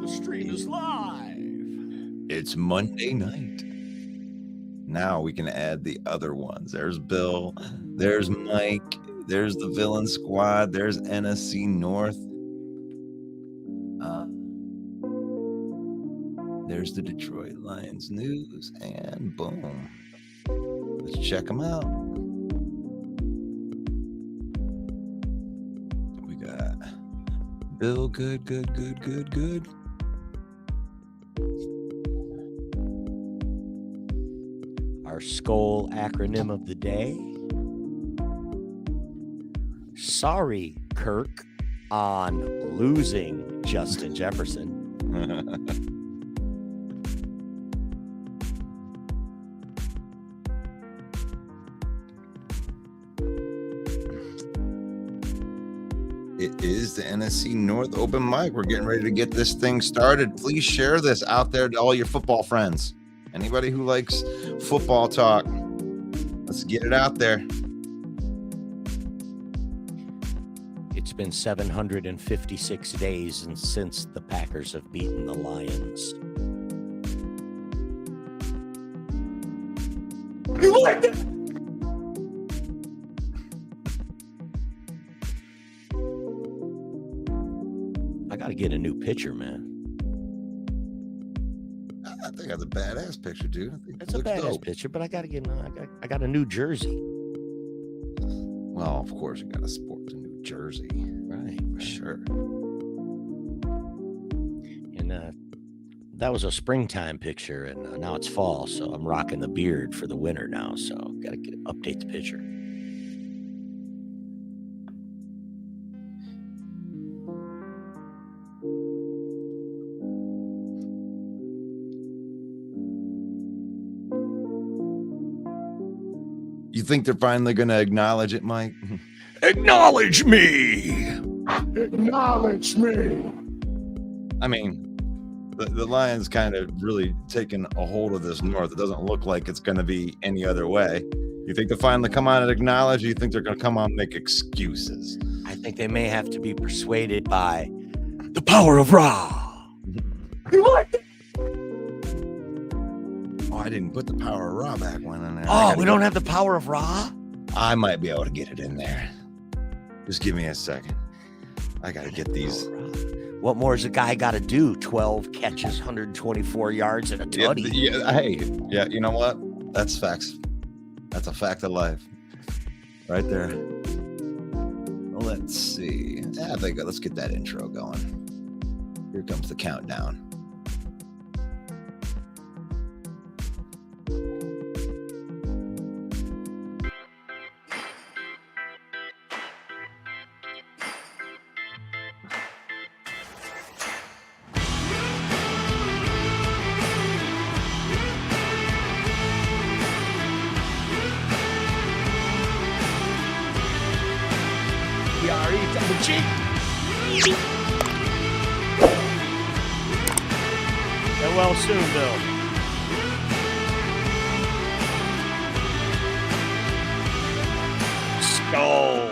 The stream is live. It's Monday night. Now we can add the other ones. There's Bill, there's Mike, there's the Villain Squad, there's NFC North. There's the Detroit Lions News, and boom. Let's check them out. We got Bill, good. Our Skull acronym of the day. Sorry, Kirk, on losing Justin Jefferson. It is the NFC North open mic. We're getting ready to get this thing started. Please share this out there to all your football friends. Anybody who likes football talk, let's get it out there. It's been 756 days since the Packers have beaten the Lions. You like it? I got to get a new picture, man. I think that's a badass picture, dude. It's a badass picture, but I got to get. I got a new jersey. Well, of course you got to sport the new jersey, right? Sure. And that was a springtime picture, and now it's fall, so I'm rocking the beard for the winter now. So got to update the picture. You think they're finally going to acknowledge it, Mike? Acknowledge me! Acknowledge me! I mean, the Lions kind of really taking a hold of this North. It doesn't look like it's going to be any other way. You think they'll finally come on and acknowledge, or you think they're going to come on and make excuses? I think they may have to be persuaded by the power of Ra. You like it? Oh, I didn't put the power of Ra back one in there. Oh, we don't have the power of Ra? I might be able to get it in there. Just give me a second. I got to get these. What more has a guy got to do? 12 catches, 124 yards, and a tutty. Hey, you know what? That's facts. That's a fact of life. Right there. Well, let's see. I think let's get that intro going. Here comes the countdown. Get well soon, Bill. Skull.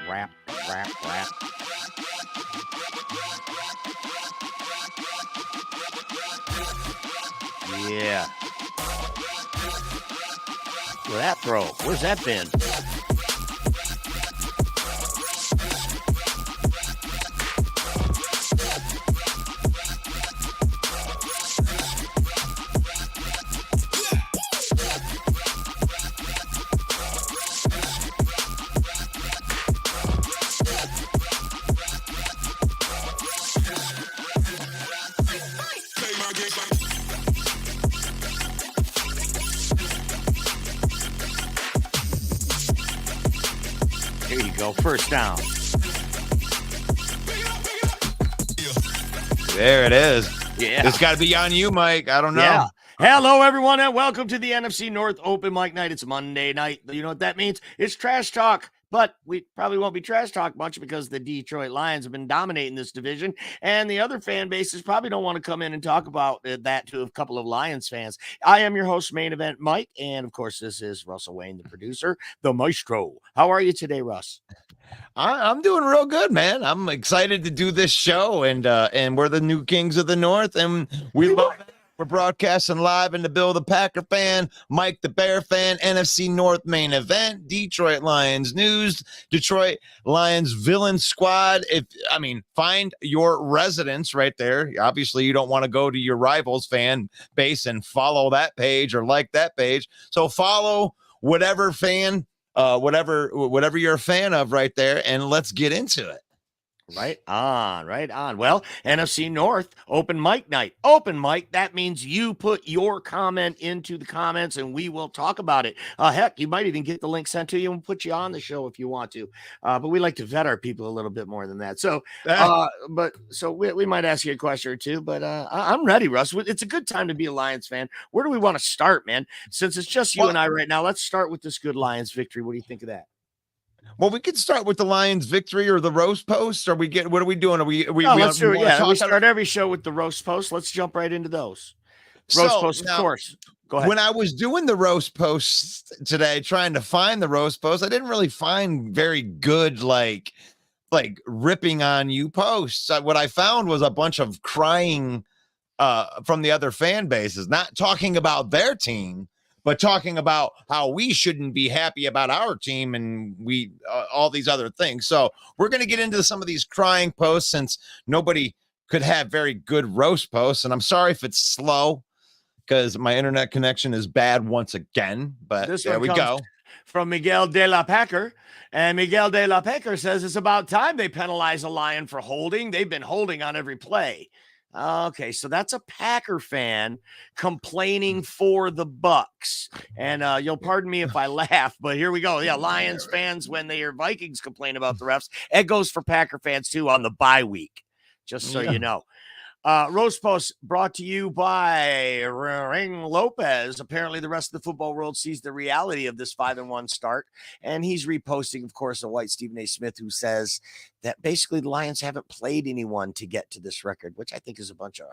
Rap. Yeah. Look at that throw. Where's that been? Here you go. First down. There it is. Yeah. It's got to be on you, Mike. I don't know. Yeah. Hello, everyone, and welcome to the NFC North Open Mic Night. It's Monday night. You know what that means? It's trash talk. But we probably won't be trash talk much because the Detroit Lions have been dominating this division, and the other fan bases probably don't want to come in and talk about that to a couple of Lions fans. I am your host, Main Event Mike, and of course, this is Russell Wayne, the producer, the maestro. How are you today, Russ? I'm doing real good, man. I'm excited to do this show, and we're the new kings of the North, and we love it. We're broadcasting live in the Bill the Packer fan, Mike the Bear fan, NFC North main event, Detroit Lions news, Detroit Lions villain squad. Find your residence right there. Obviously, you don't want to go to your rivals fan base and follow that page or like that page. So follow whatever fan, whatever you're a fan of right there, and let's get into it. Right on, right on. Well, NFC North open mic night. Open mic, that means you put your comment into the comments and we will talk about it. Heck, you might even get the link sent to you and put you on the show if you want to. But we like to vet our people a little bit more than that. So, we might ask you a question or two, but I'm ready, Russ. It's a good time to be a Lions fan. Where do we want to start, man? Since it's just you and I right now, let's start with this good Lions victory. What do you think of that? Well, we could start with the Lions victory or the roast post. What are we doing? Let's do it. Yeah, we start every show with the roast post. Let's jump right into those. Roast post, of course. Go ahead. When I was doing the roast post today, trying to find the roast post, I didn't really find very good, like ripping on you posts. What I found was a bunch of crying from the other fan bases, not talking about their team, but talking about how we shouldn't be happy about our team and we all these other things. So we're going to get into some of these crying posts since nobody could have very good roast posts. And I'm sorry if it's slow because my internet connection is bad once again. But there we go. From Miguel de la Packer. And Miguel de la Packer says it's about time they penalize a Lion for holding. They've been holding on every play. Okay, so that's a Packer fan complaining for the Bucks. And you'll pardon me if I laugh, but here we go. Yeah, Lions fans, when they hear Vikings complain about the refs, it goes for Packer fans too on the bye week, just so you know. Roast Post brought to you by Ring Lopez. Apparently, the rest of the football world sees the reality of this 5-1 start, and he's reposting, of course, a white Stephen A. Smith who says that basically the Lions haven't played anyone to get to this record, which I think is a bunch of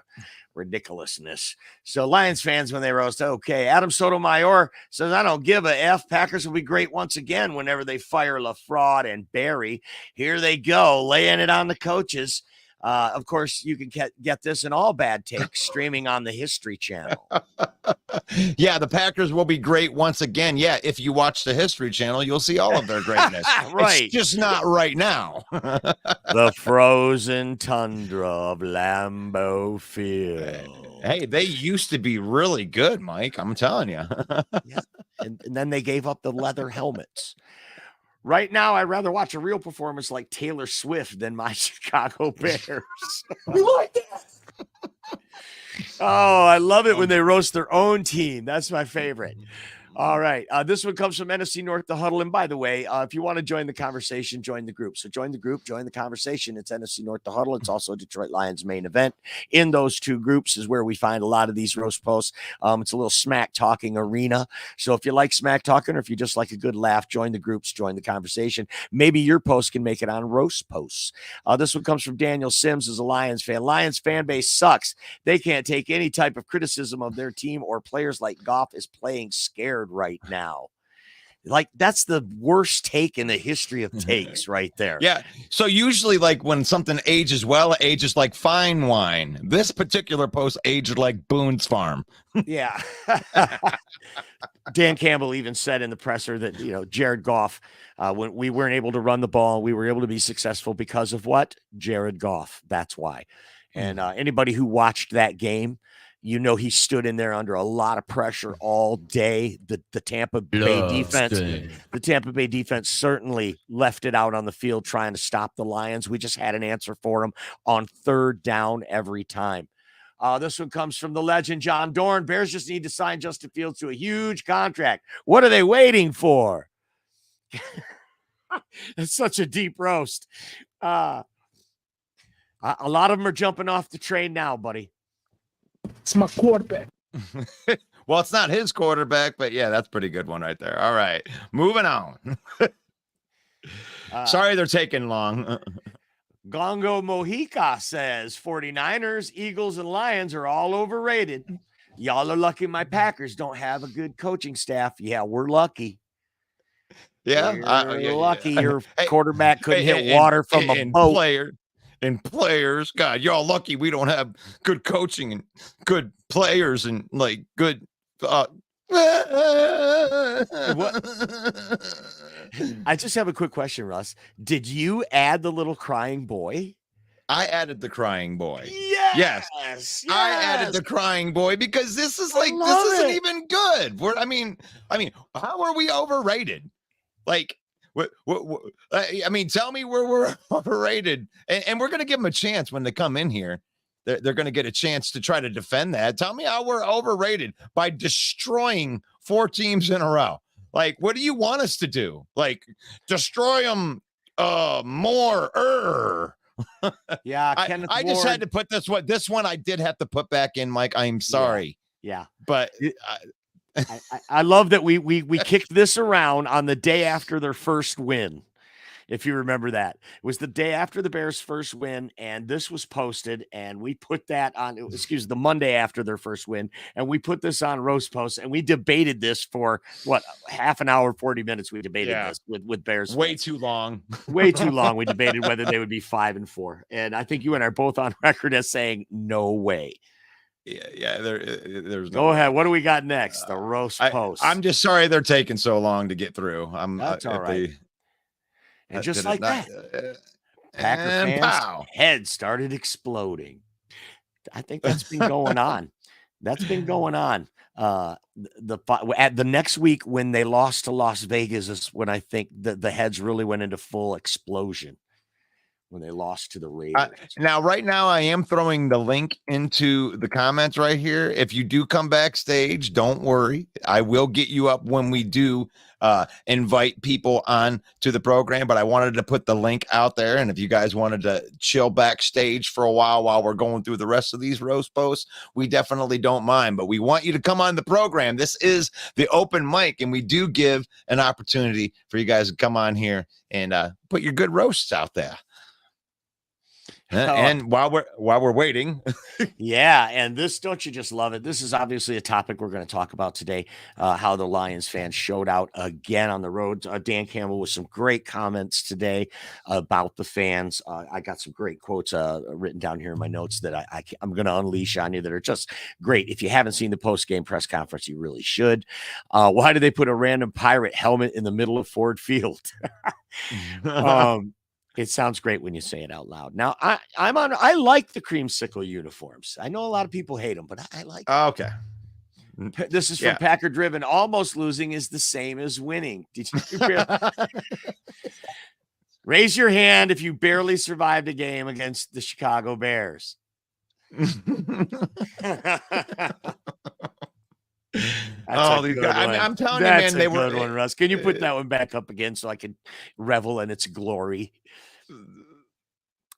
ridiculousness. So Lions fans, when they roast, okay. Adam Sotomayor says, I don't give a F. Packers will be great once again whenever they fire LaFraud and Barry. Here they go, laying it on the coaches. Of course, you can get this and all bad takes streaming on the History Channel. Yeah, the Packers will be great once again. Yeah, if you watch the History Channel, you'll see all of their greatness. Right. It's just not right now. The frozen tundra of Lambeau Field. Hey, they used to be really good, Mike. I'm telling you. Yeah. And then they gave up the leather helmets. Right now, I'd rather watch a real performance like Taylor Swift than my Chicago Bears. You like that? Oh, I love it when they roast their own team. That's my favorite. All right. This one comes from NFC North the Huddle. And by the way, if you want to join the conversation, join the group. So join the group, join the conversation. It's NFC North the Huddle. It's also Detroit Lions main event. In those two groups is where we find a lot of these roast posts. It's a little smack talking arena. So if you like smack talking or if you just like a good laugh, join the groups, join the conversation. Maybe your post can make it on roast posts. This one comes from Daniel Sims as a Lions fan. Lions fan base sucks. They can't take any type of criticism of their team or players like Goff is playing scared right now. Like, that's the worst take in the history of takes right there. Yeah. So usually, like, when something ages well, it ages like fine wine. This particular post aged like Boone's Farm. Yeah. Dan Campbell even said in the presser that, Jared Goff, when we weren't able to run the ball, we were able to be successful because of what? Jared Goff. That's why. And anybody who watched that game, he stood in there under a lot of pressure all day. The Tampa Bay defense certainly left it out on the field trying to stop the Lions. We just had an answer for them on third down every time. This one comes from the legend, John Dorn. Bears just need to sign Justin Fields to a huge contract. What are they waiting for? It's such a deep roast. A lot of them are jumping off the train now, buddy. It's my quarterback. Well, it's not his quarterback, but yeah, that's a pretty good one right there. All right, moving on. Sorry they're taking long. Gongo Mojica says 49ers, Eagles, and Lions are all overrated. Y'all are lucky my Packers don't have a good coaching staff. Yeah, we're lucky. Yeah, you're lucky your quarterback couldn't hit water from a boat. Players, God, y'all lucky we don't have good coaching and good players and like good. I just have a quick question, Russ. Did you add the little crying boy? I added the crying boy. Yes. I added the crying boy because this is like this isn't even good. I mean, how are we overrated? Like, I mean, tell me where we're overrated, and we're gonna give them a chance when they come in here. They're going to get a chance to try to defend that. Tell me how we're overrated by destroying 4 teams in a row. Like, what do you want us to do? Like, destroy them more. Yeah, I just had to put this one. This one I did have to put back in, Mike. I'm sorry. Yeah. But I love that we kicked this around on the day after their first win. If you remember that, it was the day after the Bears' first win, and this was posted, and we put that on, the Monday after their first win, and we put this on Roast Post, and we debated this for, half an hour, 40 minutes we debated this with Bears. Way too long. Way too long. We debated whether they would be 5-4, and I think you and I are both on record as saying, no way. Yeah. There's no. Go ahead. What do we got next? The Roast Post. I'm just sorry they're taking so long to get through. That's all right. And just like that, Packer fans' heads started exploding. I think that's been going on. The next week when they lost to Las Vegas is when I think the heads really went into full explosion. When they lost to the Raiders. Now, right now, I am throwing the link into the comments right here. If you do come backstage, don't worry. I will get you up when we do invite people on to the program, but I wanted to put the link out there. And if you guys wanted to chill backstage for a while we're going through the rest of these roast posts, we definitely don't mind, but we want you to come on the program. This is the open mic, and we do give an opportunity for you guys to come on here and put your good roasts out there. And while we're waiting, and this, don't you just love it? This is obviously a topic we're going to talk about today. How the Lions fans showed out again on the road. Dan Campbell with some great comments today about the fans. I got some great quotes written down here in my notes that I'm going to unleash on you that are just great. If you haven't seen the post-game press conference, you really should. Why did they put a random pirate helmet in the middle of Ford Field? It sounds great when you say it out loud. Now, I like the creamsicle uniforms. I know a lot of people hate them, but I like them. Okay. This is from Packer Driven. Almost losing is the same as winning. Did you raise your hand if you barely survived a game against the Chicago Bears? These guys. I'm telling you, man, they were good one, Russ. Can you put that one back up again so I can revel in its glory?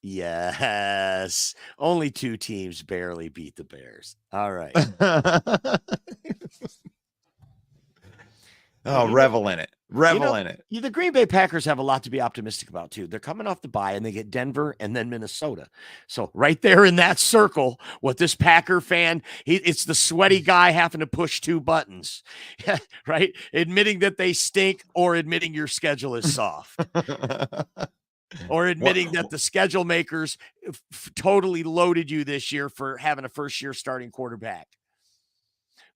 Yes. Only 2 teams barely beat the Bears. All right. Revel in it. Revel in it. The Green Bay Packers have a lot to be optimistic about, too. They're coming off the bye, and they get Denver and then Minnesota. So right there in that circle, what this Packer fan, it's the sweaty guy having to push 2 buttons, right? Admitting that they stink or admitting your schedule is soft. Or admitting that the schedule makers totally loaded you this year for having a first-year starting quarterback.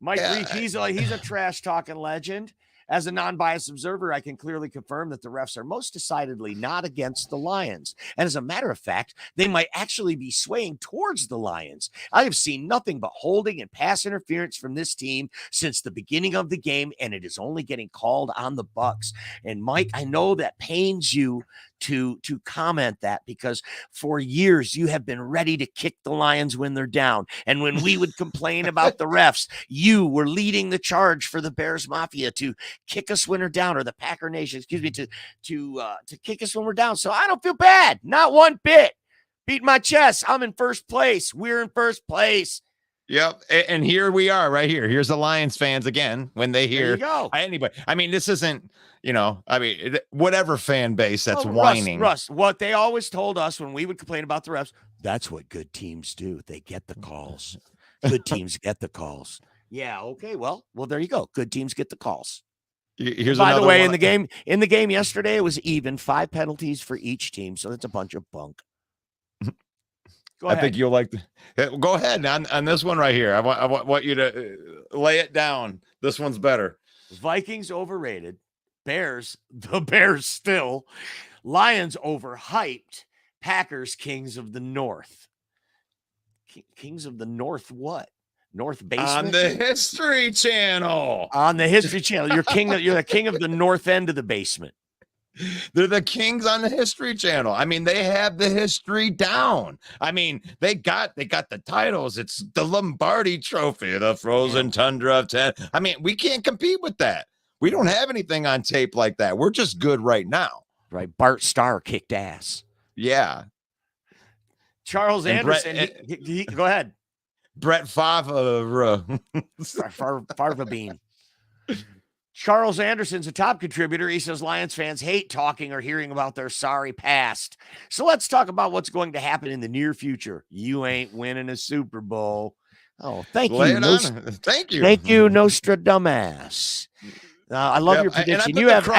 Mike Yeah, Reef, he's a trash talking legend. As a non-biased observer, I can clearly confirm that the refs are most decidedly not against the Lions. And as a matter of fact, they might actually be swaying towards the Lions. I have seen nothing but holding and pass interference from this team since the beginning of the game, and it is only getting called on the Bucks. And Mike, I know that pains you to comment that, because for years you have been ready to kick the Lions when they're down. And when we would complain about the refs, you were leading the charge for the Bears Mafia to kick us when we're down, or the Packer Nation, excuse me, to kick us when we're down. So I don't feel bad, not one bit. Beat my chest. I'm in first place. We're in first place. Yep. And here we are right here. Here's the Lions fans again when they hear anybody. I mean, this isn't, whatever fan base that's whining. Russ, what they always told us when we would complain about the refs, that's what good teams do. They get the calls. Good teams get the calls. Yeah. Okay. Well, there you go. Good teams get the calls. Here's By the way, one. in the game yesterday, it was even 5 penalties for each team. So that's a bunch of bunk. I think you'll like go ahead on this one right here. I want you to lay it down. This one's better. Vikings overrated. The Bears still. Lions overhyped. Packers kings of the North. Kings of the North what? North basement? On the History Channel. On the History Channel. You're the king of the north end of the basement. They're the kings on the History Channel. I mean, they have the history down. I mean, they got the titles. It's the Lombardi Trophy, the Frozen Tundra of 10. I mean, we can't compete with that. We don't have anything on tape like that. We're just good right now. Right. Bart Starr kicked ass. Yeah. Charles Anderson. Go ahead. Brett Favre. Farva Bean. Charles Anderson's a top contributor. He says Lions fans hate talking or hearing about their sorry past. So let's talk about what's going to happen in the near future. You ain't winning a Super Bowl. Oh, thank you. Thank you. Thank you, Nostradamus. I love your prediction. You have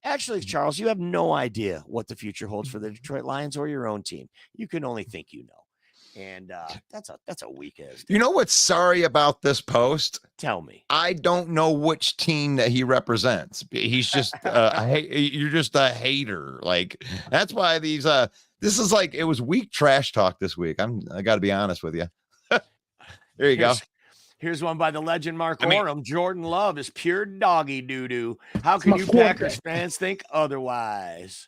actually, Charles, you have no idea what the future holds for the Detroit Lions or your own team. You can only think you know. And that's a weak ass. You know what's sorry about this post? Tell me. I don't know which team that he represents. He's just you're just a hater. Like, that's why these this is like, it was weak trash talk this week. I got to be honest with you. There you go. Here's one by the legend Mark Oram. Jordan Love is pure doggy doo-doo. How can you Packers fans think otherwise?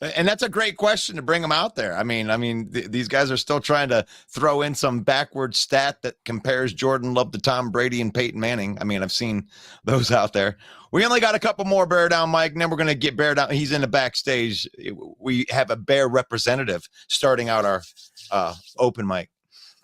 And that's a great question to bring them out there. I mean, these guys are still trying to throw in some backward stat that compares Jordan Love to Tom Brady and Peyton Manning. I mean, I've seen those out there. We only got a couple more Bear Down, Mike, and then we're going to get Bear Down. He's in the backstage. We have a Bear representative starting out our open mic.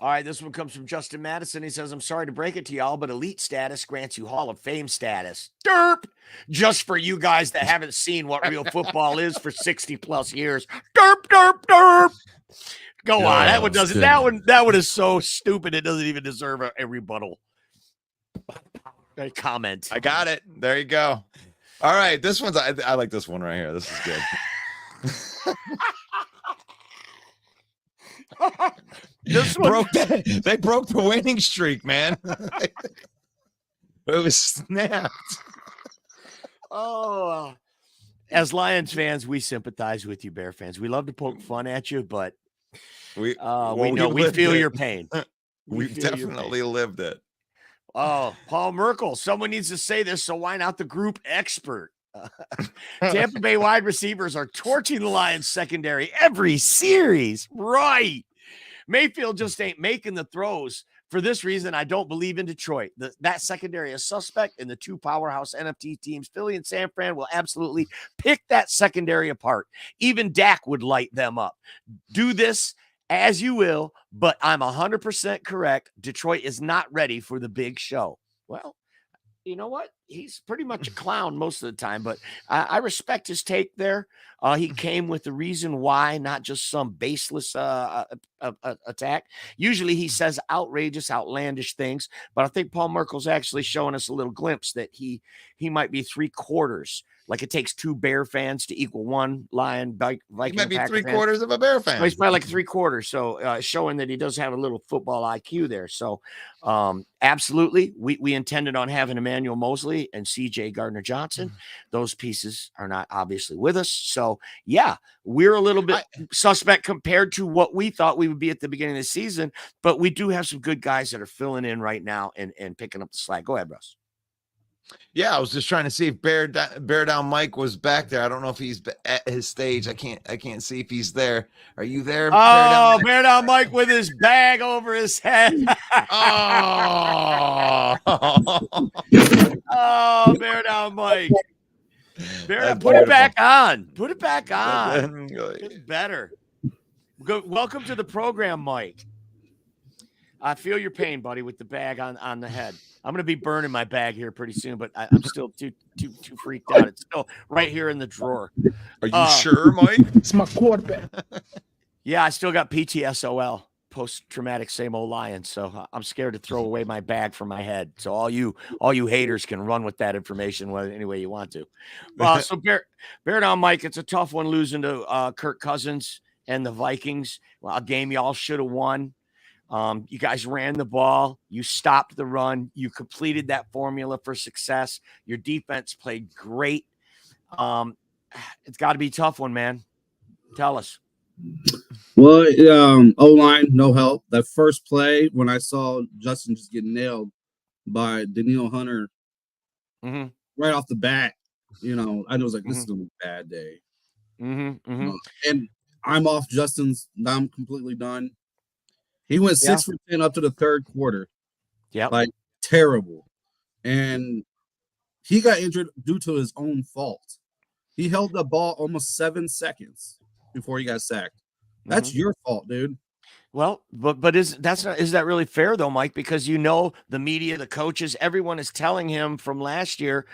All right, this one comes from Justin Madison. He says, I'm sorry to break it to y'all, but elite status grants you Hall of Fame status. Derp! Just for you guys that haven't seen what real football is for 60 plus years. Derp, derp, derp. Go on. That one doesn't. That one is so stupid. It doesn't even deserve a rebuttal. A comment. I got it. There you go. All right. This one's, I like this one right here. This is good. They broke the winning streak, man. It was snapped. Oh, as Lions fans, we sympathize with you, Bear fans. We love to poke fun at you, but we feel your pain. We've definitely lived it. Oh, Paul Merkel. Someone needs to say this, so why not the group expert? Tampa Bay wide receivers are torching the Lions secondary every series. Right. Mayfield just ain't making the throws. For this reason, I don't believe in Detroit. That secondary is suspect, and the two powerhouse NFC teams, Philly and San Fran, will absolutely pick that secondary apart. Even Dak would light them up. Do this as you will, but I'm 100% correct. Detroit is not ready for the big show. Well, you know what? he's pretty much a clown most of the time, but I respect his take there. He came with the reason why, not just some baseless attack. Usually he says outrageous, outlandish things, but I think Paul Merkel's actually showing us a little glimpse that he might be 3/4. Like it takes 2 Bear fans to equal 1 Lion Viking. He might be Packer fan. 3/4 of a Bear fan. Well, he's probably like 3/4. So showing that he does have a little football IQ there. So absolutely, we intended on having Emmanuel Mosley and CJ Gardner-Johnson. Those pieces are not obviously with us. So yeah, we're a little bit suspect compared to what we thought we would be at the beginning of the season, but we do have some good guys that are filling in right now and picking up the slack. Go ahead, Russ. Yeah, I was just trying to see if Bear Down Mike was back there. I don't know if he's at his stage. I can't see if he's there. Are you there? Oh, Bear Down Mike with his bag over his head. Oh, oh, Bear Down Mike. Put it back on. Put it back on. It's better. Welcome to the program, Mike. I feel your pain, buddy, with the bag on the head. I'm going to be burning my bag here pretty soon, but I'm still too freaked out. It's still right here in the drawer. Are you sure, Mike? It's my quarterback. Yeah, I still got PTSOL, post-traumatic same old lion. So I'm scared to throw away my bag from my head. So all you haters can run with that information any way you want to. So Bear Down Mike, it's a tough one losing to Kirk Cousins and the Vikings. Well, a game y'all should have won. You guys ran the ball. You stopped the run. You completed that formula for success. Your defense played great. It's got to be a tough one, man. Tell us. Well, O-line, no help. That first play when I saw Justin just get nailed by Danielle Hunter right off the bat, I was like, this is going to be a bad day. And I'm off Justin's. I'm completely done. He went 6 for 10 up to the third quarter. Yeah. Like terrible. And he got injured due to his own fault. He held the ball almost 7 seconds before he got sacked. That's your fault, dude. Well, but is that really fair though, Mike? Because the media, the coaches, everyone is telling him from last year,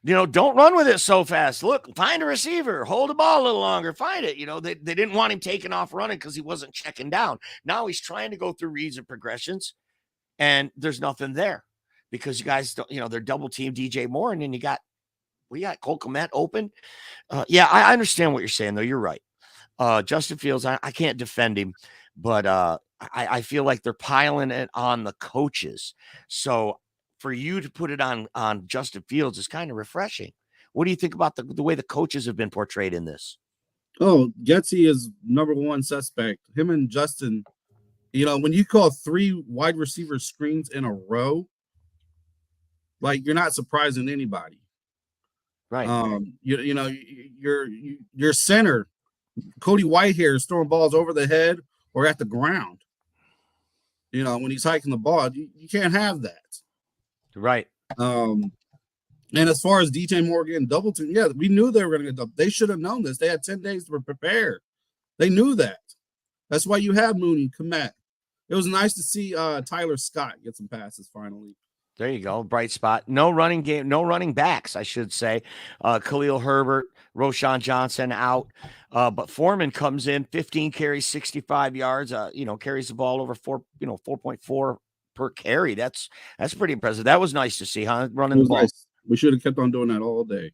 don't run with it so fast. Look, find a receiver, hold the ball a little longer, find it. They didn't want him taking off running because he wasn't checking down. Now he's trying to go through reads and progressions, and there's nothing there because you guys don't, they're double team DJ Moore, and then we got Cole Kmet open. Yeah, I understand what you're saying though. You're right. Justin Fields, I can't defend him. But I feel like they're piling it on the coaches. So for you to put it on Justin Fields is kind of refreshing. What do you think about the way the coaches have been portrayed in this? Oh, Getsy is number one suspect. Him and Justin, when you call 3 wide receiver screens in a row, like you're not surprising anybody. Right. Your center, Cody Whitehair, is throwing balls over the head or at the ground. When he's hiking the ball, you can't have that. Right. And as far as DJ Morgan, double team, yeah, we knew they were going to get double. They should have known this. They had 10 days to prepare. They knew that. That's why you have Mooney, Kmet. It was nice to see Tyler Scott get some passes finally. There you go. Bright spot. No running game, no running backs, I should say. Khalil Herbert, Roshan Johnson out. But Foreman comes in, 15 carries, 65 yards, carries the ball over 4.4 per carry. That's pretty impressive. That was nice to see, huh? Running the ball. Nice. We should have kept on doing that all day.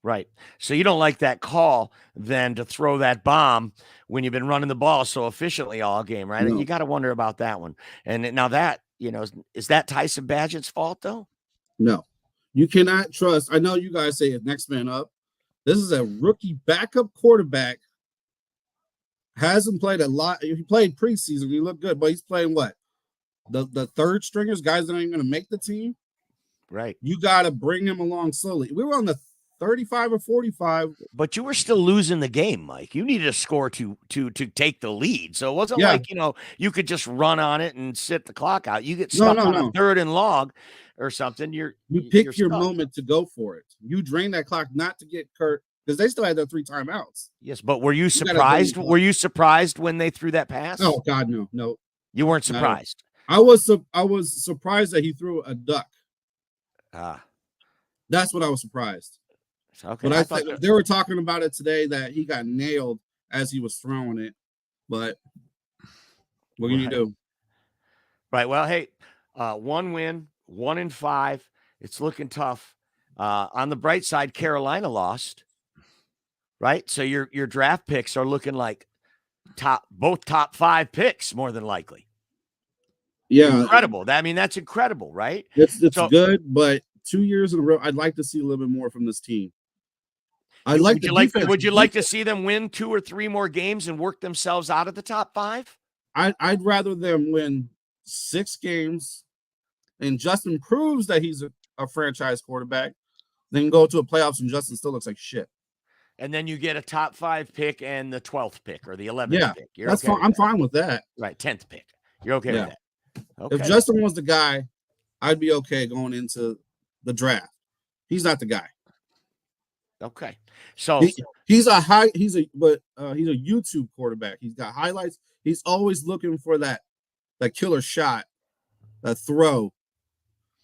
Right. So you don't like that call then to throw that bomb when you've been running the ball so efficiently all game, right? No. You got to wonder about that one. And now that, is that Tyson Badgett's fault though? No. You cannot trust. I know you guys say it's next man up. This is a rookie backup quarterback. Hasn't played a lot. He played preseason. He looked good, but he's playing what? The third stringers, guys that ain't going to make the team. Right. You got to bring him along slowly. We were on the 35 or 45. But you were still losing the game, Mike. You needed a score to take the lead. So it wasn't like, you could just run on it and sit the clock out. You get stuck on a third and long or something. You pick your moment to go for it. You drain that clock not to get Kurt, because they still had their 3 timeouts. Yes, but were you surprised? Were you surprised when they threw that pass? Oh God, no. You weren't surprised. I was surprised that he threw a duck. That's what I was surprised. Okay, But I think they were talking about it today that he got nailed as he was throwing it. But what can you do? Right. Well, hey, 1 win, 1-5. It's looking tough. On the bright side, Carolina lost. Right. So your draft picks are looking like both top 5 picks, more than likely. Yeah. Incredible. That's incredible, right? It's good, but 2 years in a row, I'd like to see a little bit more from this team. Would you like to see them win 2 or 3 more games and work themselves out of the top 5? I'd rather them win 6 games and Justin proves that he's a franchise quarterback than go to a playoffs and Justin still looks like shit. And then you get a top 5 pick and the 12th pick or the 11th pick. That's fine. I'm fine with that. Right, 10th pick. You're okay with that. Okay. If Justin was the guy, I'd be okay going into the draft. He's not the guy. Okay. So he's a YouTube quarterback. He's got highlights. He's always looking for that killer shot, that throw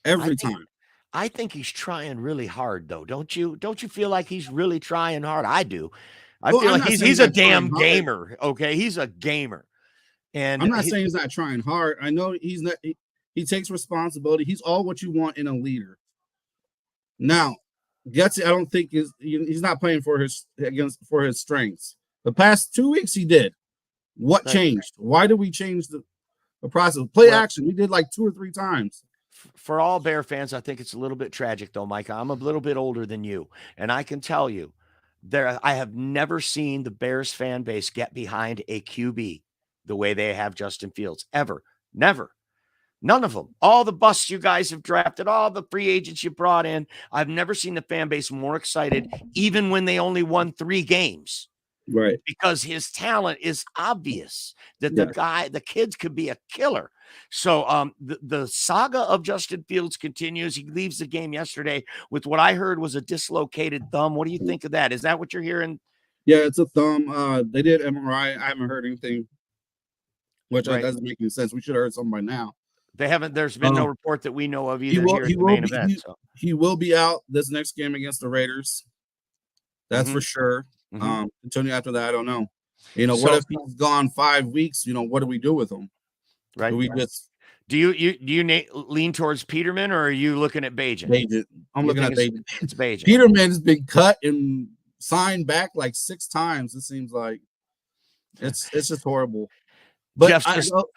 every time. I think he's trying really hard, though. Don't you feel like he's really trying hard? I do. I feel like he's a damn gamer. Okay, he's a gamer. And I'm not saying he's not trying hard. I know he's not. He takes responsibility. He's all what you want in a leader. Now, Getsy, I don't think he's not playing for his strengths. The past 2 weeks he did. What changed? Why did we change the process? Play action. We did like 2 or 3 times. For all Bear fans, I think it's a little bit tragic, though, Mike. I'm a little bit older than you, and I can tell you, I have never seen the Bears fan base get behind a QB the way they have Justin Fields, ever. Never. None of them. All the busts you guys have drafted, all the free agents you brought in, I've never seen the fan base more excited, even when they only won 3 games. Right. Because his talent is obvious that the kids could be a killer. So the saga of Justin Fields continues. He leaves the game yesterday with what I heard was a dislocated thumb. What do you think of that? Is that what you're hearing? Yeah, it's a thumb. They did MRI. I haven't heard anything, which doesn't make any sense. We should have heard something by now. They haven't. There's been no report that we know of either here at the main event. He will be out this next game against the Raiders. That's for sure. Until after that, I don't know. What if he's gone 5 weeks? What do we do with him? Right. Do you lean towards Peterman or are you looking at Bajan? I'm looking at Bajan. It's Bajan. Peterman's been cut and signed back like 6 times. It seems like it's just horrible. But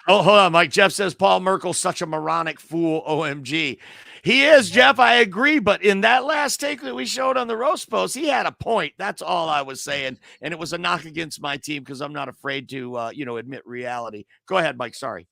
hold on, Mike. Jeff says Paul Merkel's such a moronic fool. OMG. He is, Jeff. I agree. But in that last take that we showed on the roast post, he had a point. That's all I was saying. And it was a knock against my team because I'm not afraid to, admit reality. Go ahead, Mike. Sorry.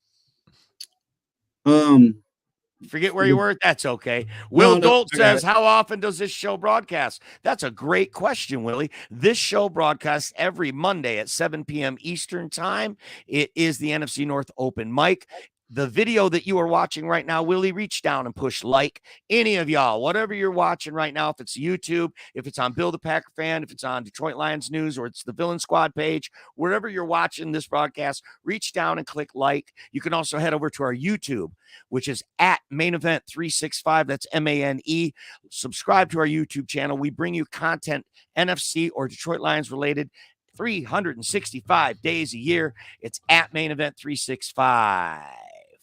Forget where you were. That's okay. Will Dolt says, how often does this show broadcast? That's a great question, Willie. This show broadcasts every Monday at 7 p.m. Eastern time. It is the NFC North Open Mic. The video that you are watching right now, Willie, reach down and push like. Any of y'all, whatever you're watching right now, if it's YouTube, if it's on Bill the Packer Fan, if it's on Detroit Lions News, or it's the Villain Squad page, wherever you're watching this broadcast, reach down and click like. You can also head over to our YouTube, which is at Main Event 365. That's MANE. Subscribe to our YouTube channel. We bring you content, NFC or Detroit Lions related, 365 days a year. It's at Main Event 365.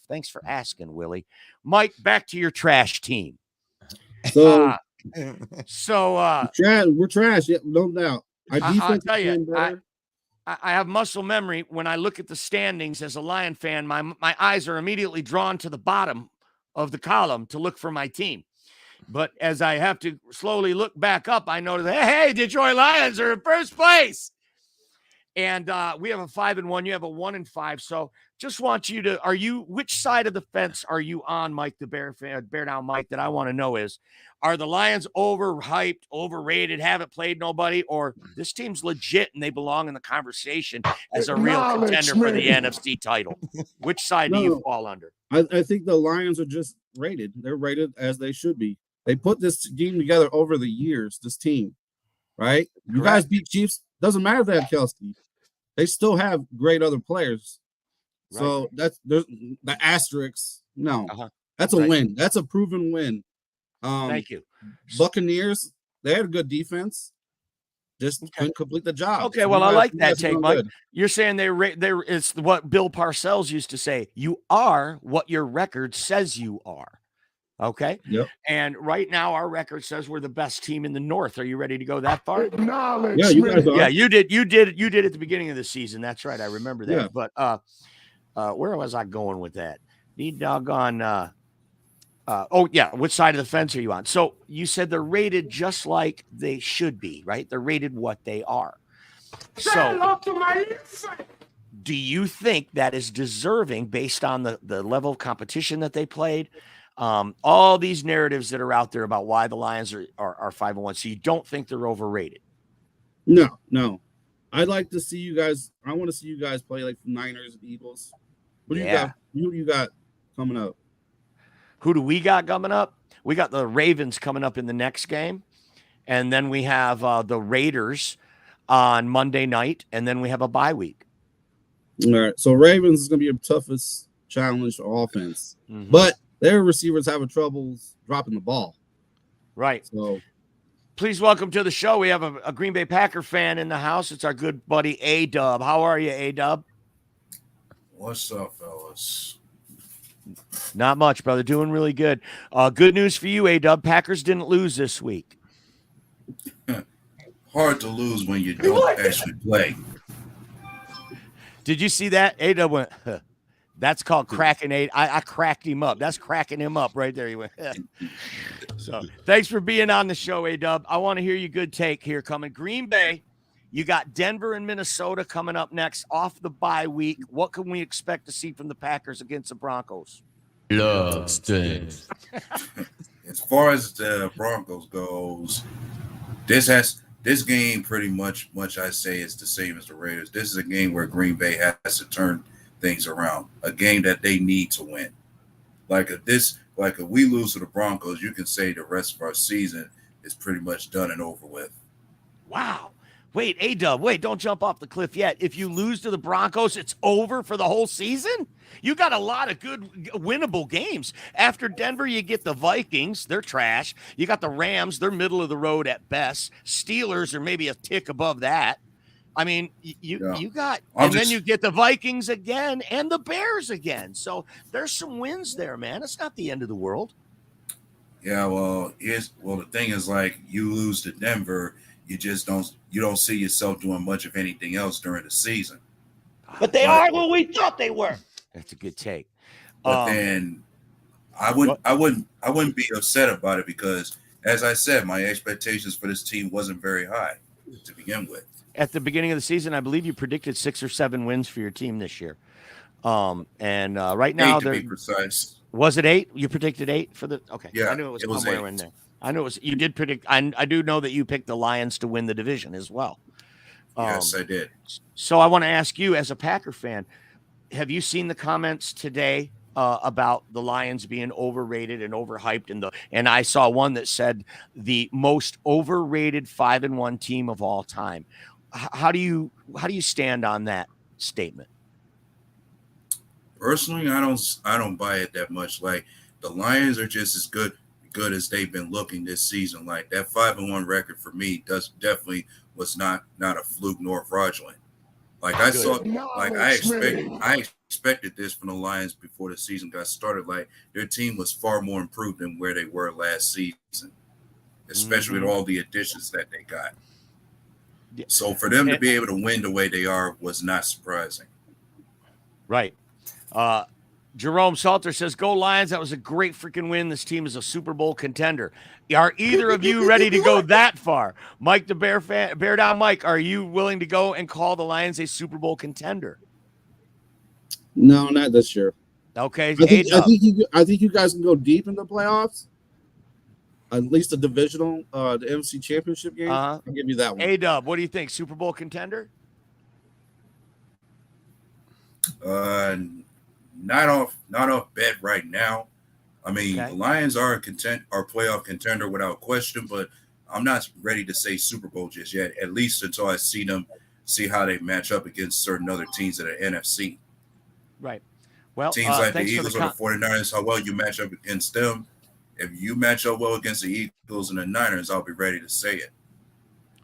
Thanks for asking, Willie. Mike, back to your trash team. So we're trash, no doubt. I'll tell you, I have muscle memory. When I look at the standings as a Lion fan, my eyes are immediately drawn to the bottom of the column to look for my team. But as I have to slowly look back up, I notice, hey, Detroit Lions are in first place. And we have a 5-1. You have a 1-5. So just want you to, which side of the fence are you on, Mike, the Bear Down Mike, that I want to know is, are the Lions overhyped, overrated, haven't played nobody, or this team's legit and they belong in the conversation as a real contender for the NFC title? Which side do you fall under? I think the Lions are just rated. They're rated as they should be. They put this team together over the years, this team, right? You guys beat Chiefs. Doesn't matter if they have Kelsey. They still have great other players. Right. So there's the asterisks. No, that's a win. That's a proven win. Thank you. Buccaneers, they had a good defense. Just Okay. couldn't complete the job. Okay, So well, I like you that guys are take, doing Mike. good. You're saying it's what Bill Parcells used to say. You are what your record says you are. Okay. Yep. And right now, our record says we're the best team in the North. Are you ready to go that far? Yeah, you guys are. Yeah, you did at the beginning of the season. That's right. I remember that. Yeah. But where was I going with that? The doggone oh yeah, which side of the fence are you on? So you said they're rated just like they should be, right? They're rated what they are. So do you think that is deserving based on the level of competition that they played? All these narratives that are out there about why the Lions are 5-1. So you don't think they're overrated? No. I'd like to see you guys. I want to see you guys play like Niners and Eagles. What do you got? Who do you got coming up? Who do we got coming up? We got the Ravens coming up in the next game. And then we have the Raiders on Monday night. And then we have a bye week. All right. So Ravens is going to be your toughest challenge for offense. Mm-hmm. But their receivers having troubles dropping the ball. Right. So please welcome to the show. We have a Green Bay Packer fan in the house. It's our good buddy A-Dub. How are you, A-Dub? What's up, fellas? Not much, brother. Doing really good. Good news for you, A-Dub. Packers didn't lose this week. Hard to lose when you don't actually play. Did you see that? A-Dub went, huh. That's called cracking I cracked him up. That's cracking him up right there. He went. So thanks for being on the show, A-Dub. I want to hear your good take here coming. Green Bay, you got Denver and Minnesota coming up next off the bye week. What can we expect to see from the Packers against the Broncos? Love stinks. As far as the Broncos goes, this game pretty much I say is the same as the Raiders. This is a game where Green Bay has to turn things around, a game that they need to win. If we lose to the Broncos, you can say the rest of our season is pretty much done and over with. Wow. Wait, A-Dub, don't jump off the cliff yet. If you lose to the Broncos, it's over for the whole season? You got a lot of good winnable games. After Denver, you get the Vikings. They're trash. You got the Rams. They're middle of the road at best. Steelers are maybe a tick above that. I mean, you got, then you get the Vikings again and the Bears again. So there's some wins there, man. It's not the end of the world. Yeah, the thing is, like, you lose to Denver, you don't see yourself doing much of anything else during the season. But they are what we thought they were. That's a good take. But then I wouldn't be upset about it because, as I said, my expectations for this team wasn't very high to begin with. At the beginning of the season, I believe you predicted 6 or 7 wins for your team this year. Right now, 8 to be precise. Was it 8? You predicted 8 for the. Okay, yeah, I knew it was somewhere 8. in there. I knew it was. You did predict. I do know that you picked the Lions to win the division as well. Yes, I did. So I want to ask you, as a Packer fan, have you seen the comments today about the Lions being overrated and overhyped? And I saw one that said the most overrated 5-1 team of all time. How do you stand on that statement? Personally, I don't buy it that much. Like, the Lions are just as good as they've been looking this season. Like, that 5-1 record for me definitely was not a fluke nor fraudulent. Like, I expected this from the Lions before the season got started. Like, their team was far more improved than where they were last season, especially with all the additions that they got. So for them to be able to win the way they are was not surprising. Right. Jerome Salter says, "Go Lions. That was a great freaking win. This team is a Super Bowl contender." Are either of you ready to go that far? Mike, the Bear Down Mike, are you willing to go and call the Lions a Super Bowl contender? No, not this year. Okay. I think you guys can go deep in the playoffs. At least the divisional, the NFC Championship game. I'll give you that one. A-Dub, what do you think? Super Bowl contender? Not off bet right now. I mean, The Lions are a playoff contender without question, but I'm not ready to say Super Bowl just yet. At least until I see how they match up against certain other teams in the NFC. Right. Well, teams like the Eagles or the 49ers, how well you match up against them, if you match up well against the Eagles and the Niners, I'll be ready to say it.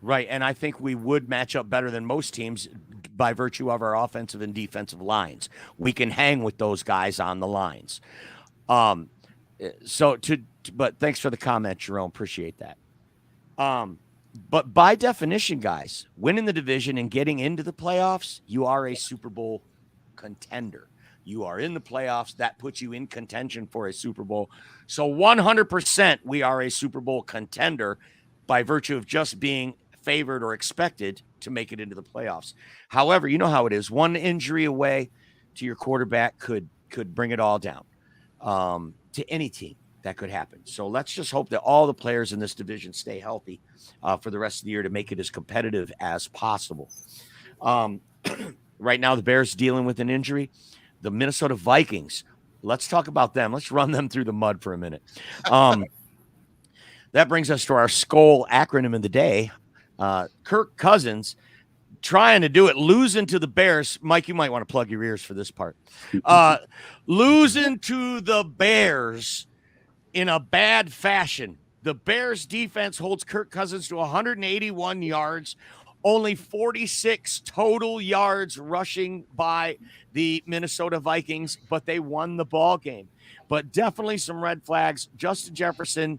Right, and I think we would match up better than most teams by virtue of our offensive and defensive lines. We can hang with those guys on the lines. But thanks for the comment, Jerome. Appreciate that. But by definition, guys, winning the division and getting into the playoffs, you are a Super Bowl contender. You are in the playoffs. That puts you in contention for a Super Bowl. So 100% we are a Super Bowl contender by virtue of just being favored or expected to make it into the playoffs. However, you know how it is. One injury away to your quarterback could bring it all down. To any team, that could happen. So let's just hope that all the players in this division stay healthy for the rest of the year to make it as competitive as possible. Right now, the Bears dealing with an injury. The Minnesota Vikings, let's talk about them. Let's run them through the mud for a minute. That brings us to our SKOL acronym of the day. Kirk Cousins trying to do it, losing to the Bears. Mike, you might want to plug your ears for this part. Losing to the Bears in a bad fashion. The Bears defense holds Kirk Cousins to 181 yards, only 46 total yards rushing by the Minnesota Vikings, but they won the ball game. But definitely some red flags. Justin Jefferson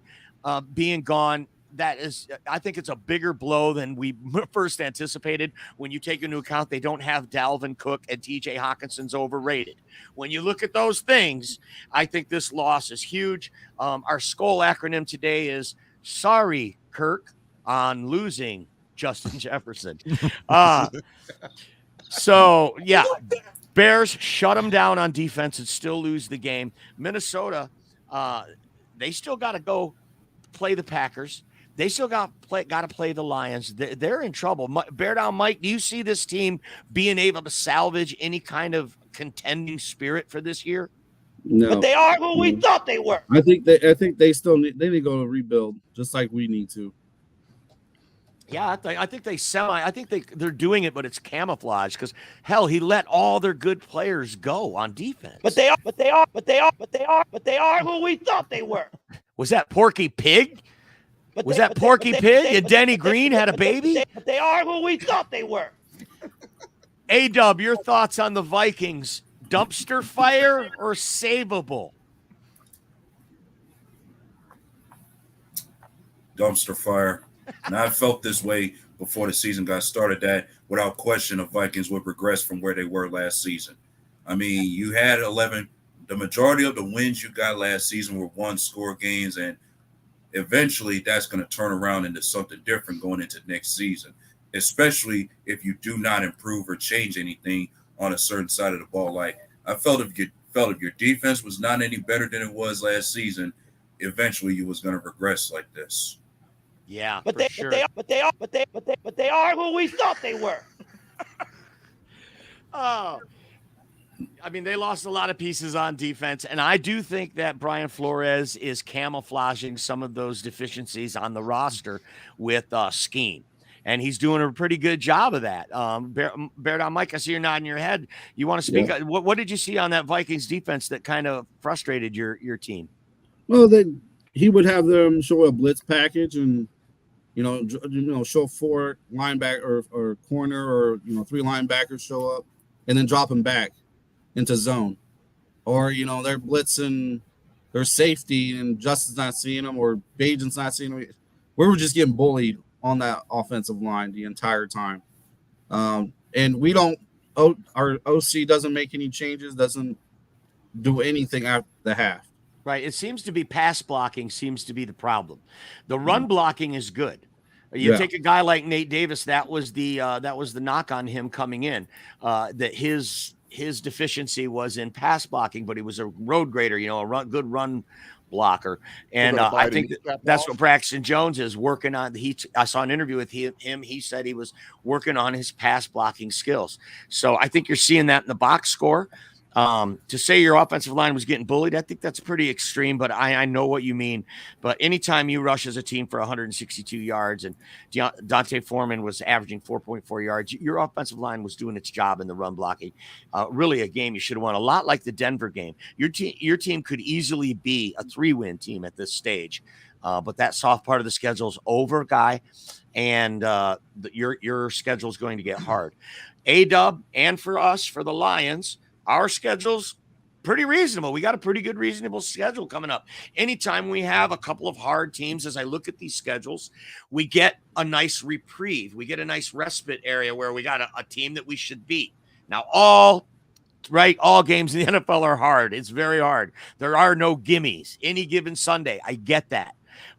being gone. That is, I think it's a bigger blow than we first anticipated when you take into account they don't have Dalvin Cook and TJ Hawkinson's overrated. When you look at those things, I think this loss is huge. Our SKOL acronym today is sorry, Kirk, on losing Justin Jefferson. So, yeah, Bears shut them down on defense and still lose the game. Minnesota, they still got to go play the Packers. They still got to play the Lions. They're in trouble. Bear down, Mike. Do you see this team being able to salvage any kind of contending spirit for this year? No, but they are who we thought they were. I think they still need to go to rebuild, just like we need to. Yeah, I think they're doing it, but it's camouflage because hell, he let all their good players go on defense. But they are who we thought they were. Was that Porky Pig? Was that Porky Pig and Denny Green had a baby? But they are who we thought they were. A-Dub, your thoughts on the Vikings? Dumpster fire or savable? Dumpster fire. And I felt this way before the season got started, that without question the Vikings would regress from where they were last season. I mean, you had 11. The majority of the wins you got last season were one-score games, and eventually that's going to turn around into something different going into next season, especially if you do not improve or change anything on a certain side of the ball. Like I felt if your defense was not any better than it was last season, eventually you was going to regress like this. Yeah, but they are who we thought they were. Oh, I mean, they lost a lot of pieces on defense, and I do think that Brian Flores is camouflaging some of those deficiencies on the roster with scheme, and he's doing a pretty good job of that. Bear down, Mike. I see you're nodding your head. You want to speak? Yeah. What did you see on that Vikings defense that kind of frustrated your team? Well, he would have them show a blitz package and show 4 linebacker or corner or 3 linebackers show up and then drop them back into zone, or they're blitzing their safety and Justin's not seeing them or Bajan's not seeing them. We were just getting bullied on that offensive line the entire time, and we don't. Our OC doesn't make any changes, doesn't do anything after the half. Right. It seems to be pass blocking seems to be the problem. The run blocking is good. You take a guy like Nate Davis. That was the knock on him coming in. That his deficiency was in pass blocking, but he was a road grader. Good run blocker. And I think that's what Braxton Jones is working on. I saw an interview with him. He said he was working on his pass blocking skills. So I think you're seeing that in the box score. To say your offensive line was getting bullied, I think that's pretty extreme, but I know what you mean. But anytime you rush as a team for 162 yards and Dante Foreman was averaging 4.4 yards, your offensive line was doing its job in the run blocking. Really a game you should have won, a lot like the Denver game. Your team could easily be a 3-win team at this stage. But that soft part of the schedule is over, Guy, and your schedule is going to get hard. A-Dub, and for us, for the Lions, our schedule's pretty reasonable. We got a pretty good, reasonable schedule coming up. Anytime we have a couple of hard teams, as I look at these schedules, we get a nice reprieve. We get a nice respite area where we got a team that we should beat. Now, all games in the NFL are hard. It's very hard. There are no gimmies. Any given Sunday, I get that.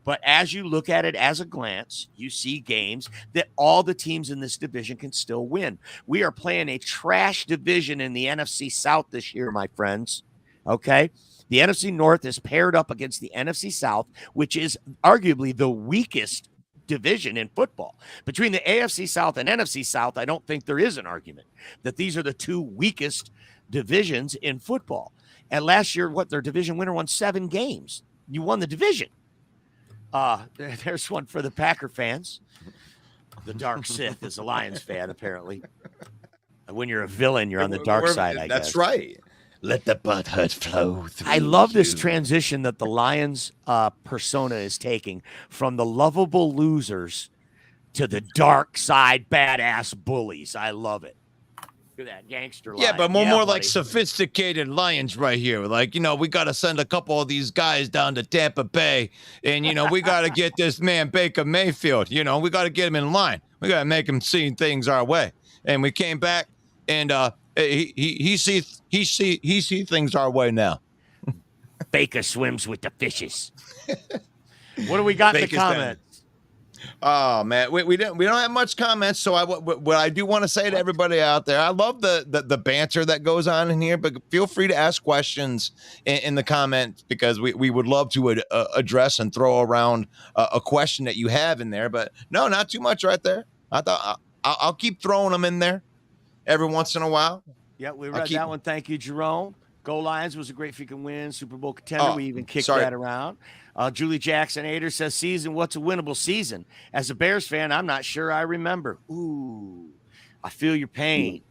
But as you look at it as a glance, you see games that all the teams in this division can still win. We are playing a trash division in the NFC South this year, my friends. Okay? The NFC North is paired up against the NFC South, which is arguably the weakest division in football. Between the AFC South and NFC South, I don't think there is an argument that these are the two weakest divisions in football. And last year, their division winner won 7 games. You won the division. There's one for the Packer fans. The Dark Sith is a Lions fan, apparently. When you're a villain, you're on the dark side, I guess. That's right. Let the butthurt flow through. I love this transition that the Lions persona is taking from the lovable losers to the dark side badass bullies. I love it. Look at that gangster line. Yeah, but more buddy. like sophisticated Lions right here. Like, we got to send a couple of these guys down to Tampa Bay, and, we got to get this man Baker Mayfield. We got to get him in line. We got to make him see things our way. And we came back, and he see things our way now. Baker swims with the fishes. What do we got in the comments? Oh man, we don't have much comments. So what I do want to say to everybody out there, I love the banter that goes on in here, but feel free to ask questions in the comments because we would love to address and throw around a question that you have in there. But no, not too much right there. I thought I'll keep throwing them in there every once in a while. Yeah, we read that one. Thank you, Jerome. Go Lions was a great freaking win. Super Bowl contender. We even kicked that around. Julie Jackson Ader says, what's a winnable season? As a Bears fan, I'm not sure I remember. Ooh, I feel your pain.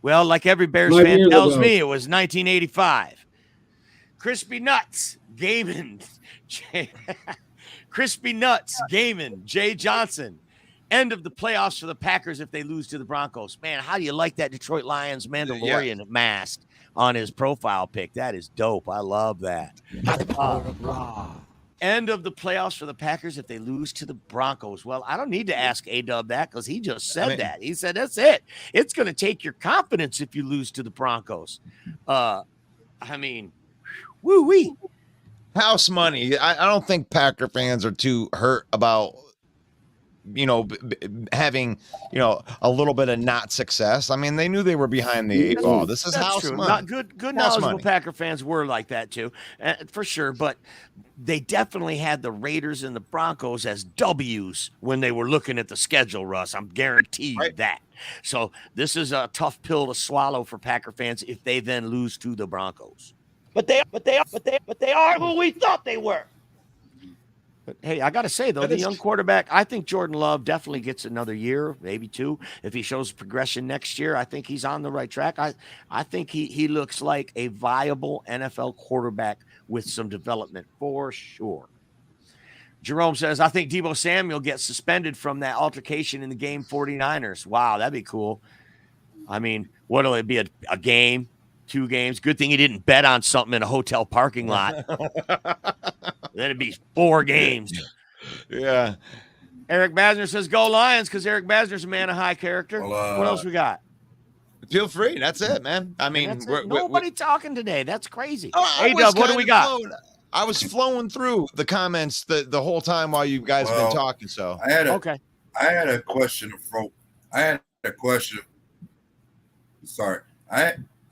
Well, like every Bears fan tells me, it was 1985. Crispy Nuts Gaming. Crispy Nuts Gaming. Jay Johnson. End of the playoffs for the Packers if they lose to the Broncos. Man, how do you like that Detroit Lions Mandalorian mask on his profile pic? That is dope. I love that. End of the playoffs for the Packers if they lose to the Broncos. Well, I don't need to ask A-Dub that because he just said that. He said, that's it. It's going to take your confidence if you lose to the Broncos. Woo-wee. House money. I don't think Packer fans are too hurt about having, a little bit of not success. I mean, they knew they were behind the 8 ball. This is house money. Not good knowledgeable Packer fans were like that too, for sure. But they definitely had the Raiders and the Broncos as W's when they were looking at the schedule, Russ. I'm guaranteed that. So this is a tough pill to swallow for Packer fans if they then lose to the Broncos. But they are who we thought they were. But hey, I got to say, though, the young quarterback, I think Jordan Love definitely gets another year, maybe 2. If he shows progression next year, I think he's on the right track. I think he looks like a viable NFL quarterback with some development for sure. Jerome says, I think Deebo Samuel gets suspended from that altercation in the game 49ers. Wow, that'd be cool. I mean, what'll it be, a game? 2 games. Good thing he didn't bet on something in a hotel parking lot. Then it'd be 4 games. Yeah. Eric Basner says, go Lions, because Eric Basner's a man of high character. What else we got? Feel free. That's it, man. I mean, nobody talking today. That's crazy. Hey, Dub, what do we got? I was flowing through the comments the whole time while you guys have been talking. So I had a question. Sorry.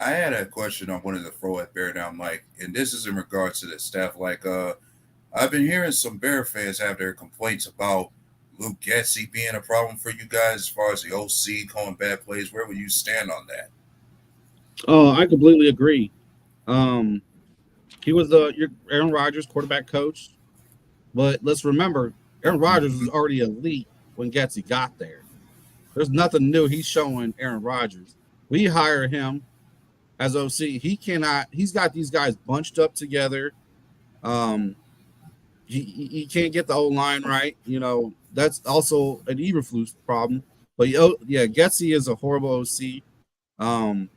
I had a question I wanted to throw at Bear Down Mike, and this is in regards to the staff. Like, I've been hearing some Bear fans have their complaints about Luke Getsy being a problem for you guys as far as the OC calling bad plays. Where would you stand on that? Oh, I completely agree. He was your Aaron Rodgers quarterback coach, but let's remember, Aaron Rodgers was already elite when Getsy got there. There's nothing new he's showing Aaron Rodgers. We hire him as OC. He cannot. He's got these guys bunched up together. Um, he can't get the O line right. That's also an Eberflus problem. But yeah, Getsy is a horrible OC. Um,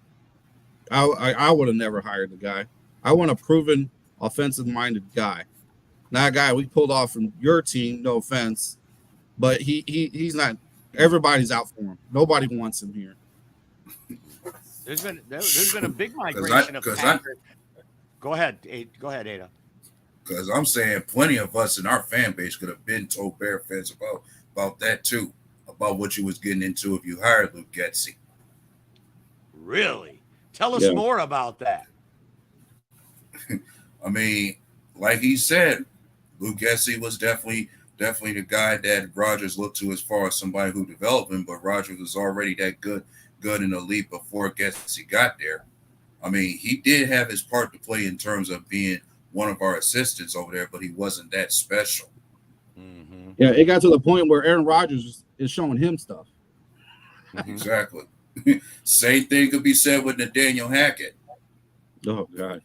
I would have never hired the guy. I want a proven offensive minded guy, not a guy we pulled off from your team. No offense, but he's not. Everybody's out for him. Nobody wants him here. There's been a big migration of Packers. Go ahead, Ada. Because I'm saying plenty of us in our fan base could have been told Bear fans about that too, about what you was getting into if you hired Luke Getsy. Really? Tell us more about that. I mean, like he said, Luke Getsy was definitely the guy that Rodgers looked to as far as somebody who developed him, but Rodgers was already that good and elite before Getsy got there. I mean, he did have his part to play in terms of being one of our assistants over there, but he wasn't that special. Mm-hmm. Yeah, it got to the point where Aaron Rodgers is showing him stuff. Exactly. Same thing could be said with Nathaniel Hackett. Oh God.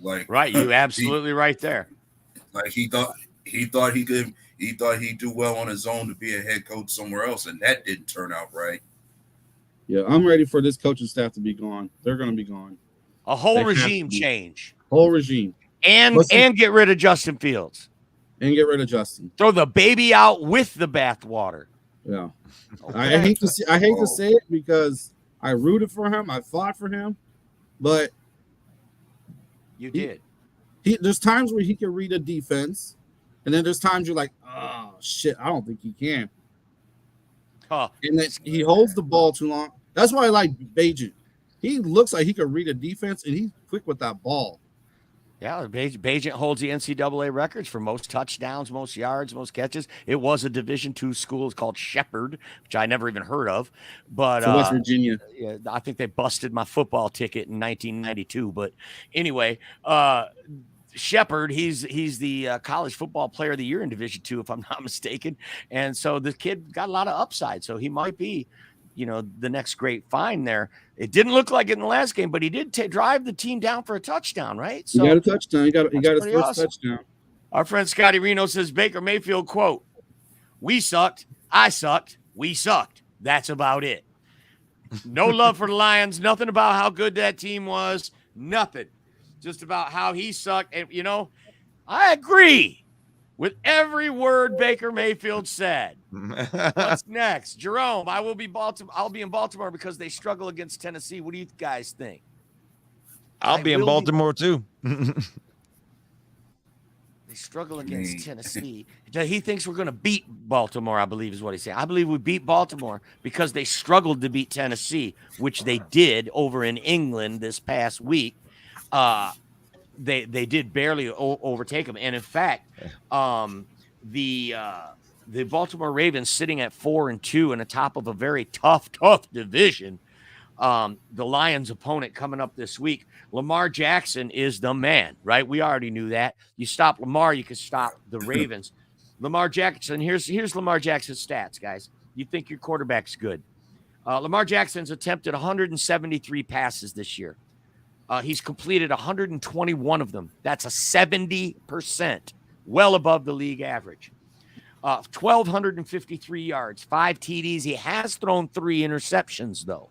Right, you absolutely right there. Like he thought he'd do well on his own to be a head coach somewhere else, and that didn't turn out right. Yeah, I'm ready for this coaching staff to be gone. They're going to be gone. A whole regime change. Whole regime. And get rid of Justin Fields. And get rid of Justin. Throw the baby out with the bathwater. Yeah. Okay. I hate to say it because I rooted for him. I fought for him, but you did. There's times where he can read a defense, and then there's times you're like, oh shit, I don't think he can. Huh. And then he holds the ball too long. That's why I like Bagent. He looks like he could read a defense, and he's quick with that ball. Yeah, Bagent holds the NCAA records for most touchdowns, most yards, most catches. It was a Division II school. It's called Shepherd, which I never even heard of. But West Virginia. Yeah, I think they busted my football ticket in 1992. But anyway, Shepherd, he's the college football player of the year in Division II, if I'm not mistaken. And so the kid got a lot of upside. So he might be, the next great find there. It didn't look like it in the last game, but he did drive the team down for a touchdown, right? So he got a touchdown. He got his first touchdown. Our friend Scotty Reno says, Baker Mayfield, quote, "We sucked. I sucked. We sucked. That's about it. No love for the Lions. Nothing about how good that team was. Nothing. Just about how he sucked." And, I agree with every word Baker Mayfield said. What's next? Jerome, I'll be in Baltimore because they struggle against Tennessee. What do you guys think? I'll be in Baltimore too. They struggle against Tennessee. He thinks we're going to beat Baltimore, I believe is what he's saying. I believe we beat Baltimore because they struggled to beat Tennessee, which they did over in England this past week. They did barely overtake them. And in fact, the Baltimore Ravens sitting at 4-2 and atop of a very tough division. The Lions' opponent coming up this week, Lamar Jackson is the man, right? We already knew that. You stop Lamar, you can stop the Ravens. Lamar Jackson, here's Lamar Jackson's stats, guys. You think your quarterback's good. Lamar Jackson's attempted 173 passes this year. He's completed 121 of them. That's a 70%, well above the league average. 1,253 yards, 5 TDs. He has thrown 3 interceptions, though,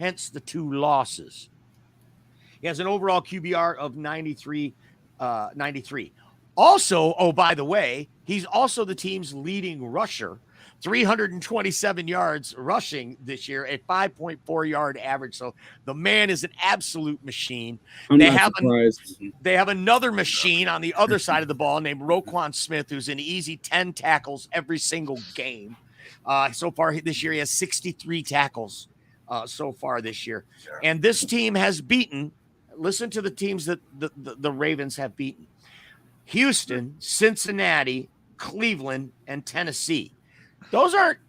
hence the 2 losses. He has an overall QBR of 93. Also, oh, by the way, he's also the team's leading rusher. 327 yards rushing this year at 5.4 yard average. So the man is an absolute machine. They have another machine on the other side of the ball named Roquan Smith, who's an easy 10 tackles every single game. So far this year, he has 63 tackles so far this year. And this team has beaten, listen to the teams that the Ravens have beaten: Houston, Cincinnati, Cleveland, and Tennessee. Those aren't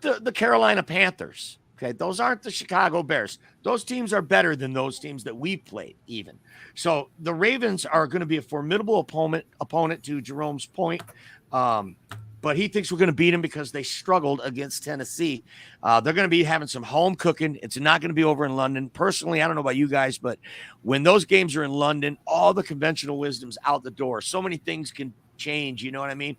the Carolina Panthers. Okay, those aren't the Chicago Bears. Those teams are better than those teams that we played, even. So the Ravens are going to be a formidable opponent to Jerome's point. But he thinks we're going to beat them because they struggled against Tennessee. They're going to be having some home cooking. It's not going to be over in London. Personally, I don't know about you guys, but when those games are in London, all the conventional wisdom's out the door. So many things can change. You know what I mean?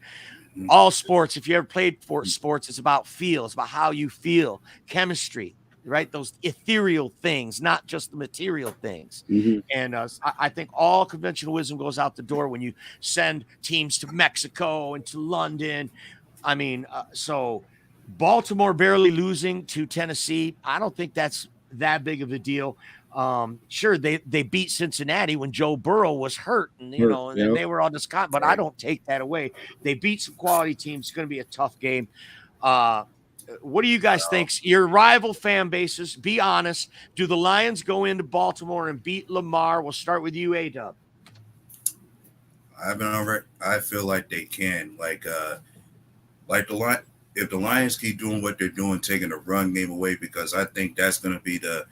All sports, if you ever played for sports, it's about feel. It's about how you feel, chemistry, right? Those ethereal things, not just the material things. Mm-hmm. And I think all conventional wisdom goes out the door when you send teams to Mexico and to London. I mean, so Baltimore barely losing to Tennessee, I don't think that's that big of a deal. Sure, they beat Cincinnati when Joe Burrow was hurt, and they were on this but I don't take that away. They beat some quality teams. It's going to be a tough game. What do you guys think? Your rival fan bases, be honest. Do the Lions go into Baltimore and beat Lamar? We'll start with you, A-Dub. I feel like they can. Like if the Lions keep doing what they're doing, taking the run game away, because I think that's going to be the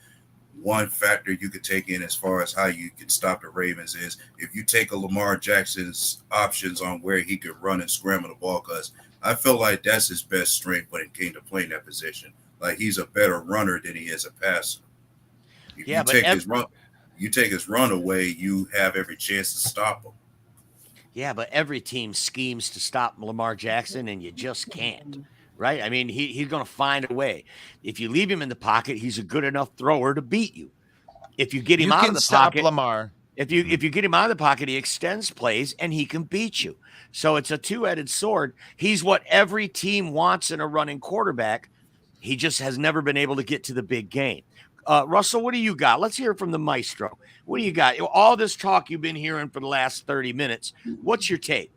one factor you could take in as far as how you can stop the Ravens is if you take a Lamar Jackson's options on where he could run and scramble the ball, because I feel like that's his best strength when it came to playing that position. Like, he's a better runner than he is a passer. If you take his run away, you have every chance to stop him. Yeah, but every team schemes to stop Lamar Jackson, and you just can't. Right? I mean, he's going to find a way. If you leave him in the pocket, he's a good enough thrower to beat you. If you get him out of the pocket, Lamar. If you get him out of the pocket, he extends plays and he can beat you. So it's a two-headed sword. He's what every team wants in a running quarterback. He just has never been able to get to the big game. Russell, what do you got? Let's hear from the maestro. What do you got? All this talk you've been hearing for the last 30 minutes. What's your take?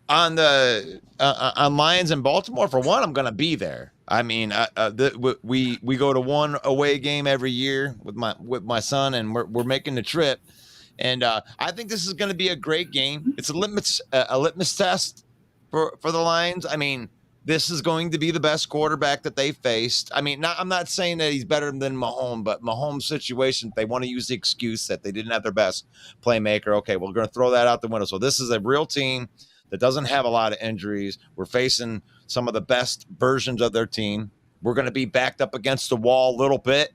On the on Lions in Baltimore, for one, I'm going to be there. I mean, we go to one away game every year with my son, and we're making the trip. And I think this is going to be a great game. It's a litmus test for the Lions. I mean, this is going to be the best quarterback that they faced. I mean, I'm not saying that he's better than Mahomes, but Mahomes' situation, they want to use the excuse that they didn't have their best playmaker. Okay, we're going to throw that out the window. So this is a real team that doesn't have a lot of injuries. We're facing some of the best versions of their team. We're going to be backed up against the wall a little bit.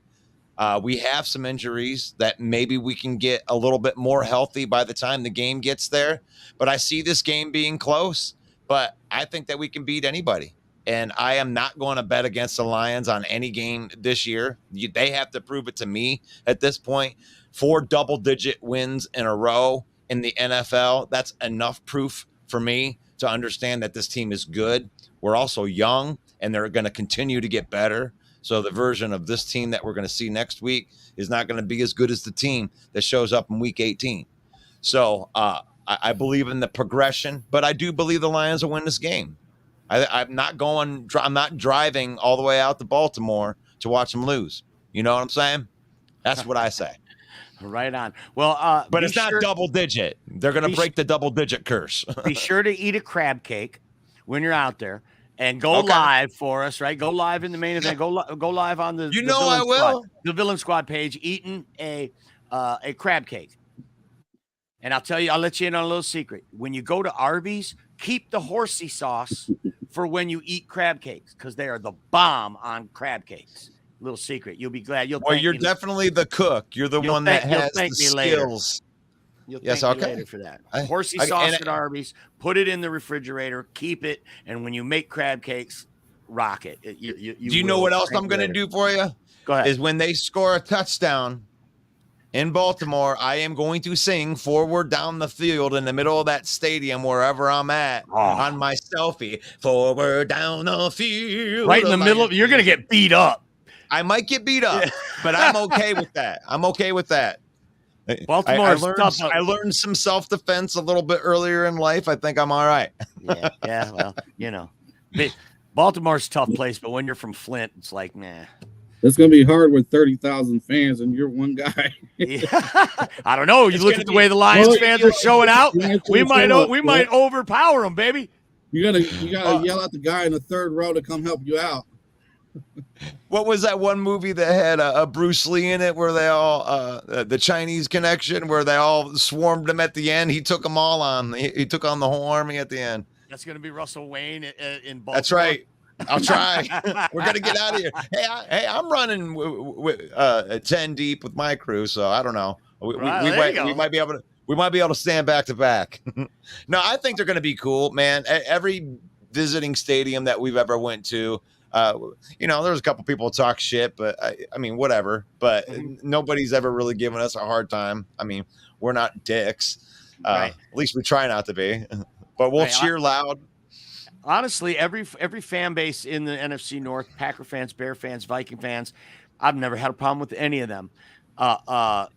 We have some injuries that maybe we can get a little bit more healthy by the time the game gets there. But I see this game being close, but I think that we can beat anybody. And I am not going to bet against the Lions on any game this year. They have to prove it to me at this point. 4 double-digit wins in a row in the NFL, that's enough proof for me to understand that this team is good. We're also young, and they're going to continue to get better. So the version of this team that we're going to see next week is not going to be as good as the team that shows up in week 18. So I believe in the progression, but I do believe the Lions will win this game. I'm not driving all the way out to Baltimore to watch them lose. You know what I'm saying? That's what I say. Right on. Well, but it's not double digit. They're going to break the double digit curse. Be sure to eat a crab cake when you're out there, and go live for us. Right, go live in the main event. Go live on the the Villain Squad page, eating a crab cake. And I'll let you in on a little secret. When you go to Arby's, keep the horsey sauce for when you eat crab cakes, because they are the bomb on crab cakes. Little secret. You'll be glad. You're definitely the cook. You're the one that has the skills. You'll thank me later for that. Horsey sauce at Arby's. Put it in the refrigerator. Keep it. And when you make crab cakes, rock it. Do you know what else I'm going to do for you? Go ahead. Is when they score a touchdown in Baltimore, I am going to sing Forward Down the Field in the middle of that stadium, wherever I'm at, on my selfie. Forward down the field. Right in the middle. You're going to get beat up. I might get beat up, but I'm okay with that. Baltimore's tough. I learned some self-defense a little bit earlier in life. I think I'm all right. Yeah. Well, Baltimore's a tough place, but when you're from Flint, it's like, nah. It's going to be hard with 30,000 fans and you're one guy. I don't know. You look at the way the Lions fans are showing out. We might overpower them, baby. You gotta yell at the guy in the third row to come help you out. What was that one movie that had a Bruce Lee in it, where they all the Chinese Connection, where they all swarmed him at the end? He took them all on. He took on the whole army at the end. That's going to be Russell Wayne in Baltimore. That's right. I'll try. We're gonna get out of here. Hey, I'm running 10 deep with my crew, so I don't know. We might be able to stand back to back. No, I think they're gonna be cool, man. Every visiting stadium that we've ever went to, there's a couple people talk shit, but I mean, whatever. But nobody's ever really given us a hard time. I mean, we're not dicks. Right. At least we try not to be. But we'll cheer loud. Honestly, every fan base in the NFC North, Packer fans, Bear fans, Viking fans, I've never had a problem with any of them.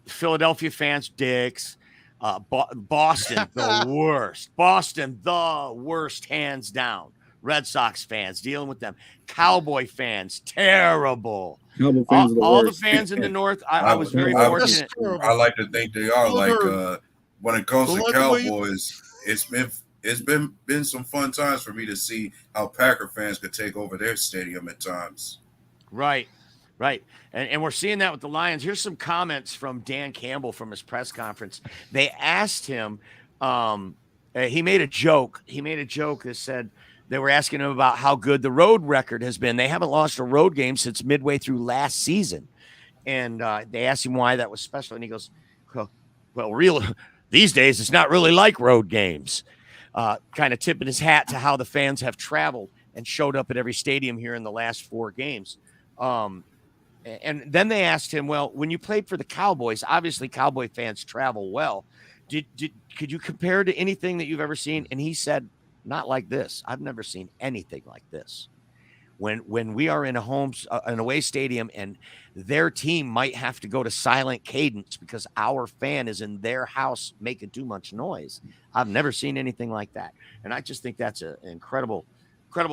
Philadelphia fans, dicks. Boston, the worst. Boston, the worst, hands down. Red Sox fans, dealing with them. Cowboy fans, terrible. Cowboy fans all the fans in the North, I was very fortunate. I like to think they are like when it comes to Cowboys, it's been some fun times for me to see how Packer fans could take over their stadium at times. Right. And we're seeing that with the Lions. Here's some comments from Dan Campbell from his press conference. They asked him, he made a joke. That said, they were asking him about how good the road record has been. They haven't lost a road game since midway through last season. And they asked him why that was special. And he goes, well, these days, it's not really like road games. Kind of tipping his hat to how the fans have traveled and showed up at every stadium here in the last 4 games. And then they asked him, well, when you played for the Cowboys, obviously Cowboy fans travel well. Could you compare to anything that you've ever seen? And he said, not like this. I've never seen anything like this. When we are in an away stadium and their team might have to go to silent cadence because our fan is in their house making too much noise. I've never seen anything like that. And I just think that's an incredible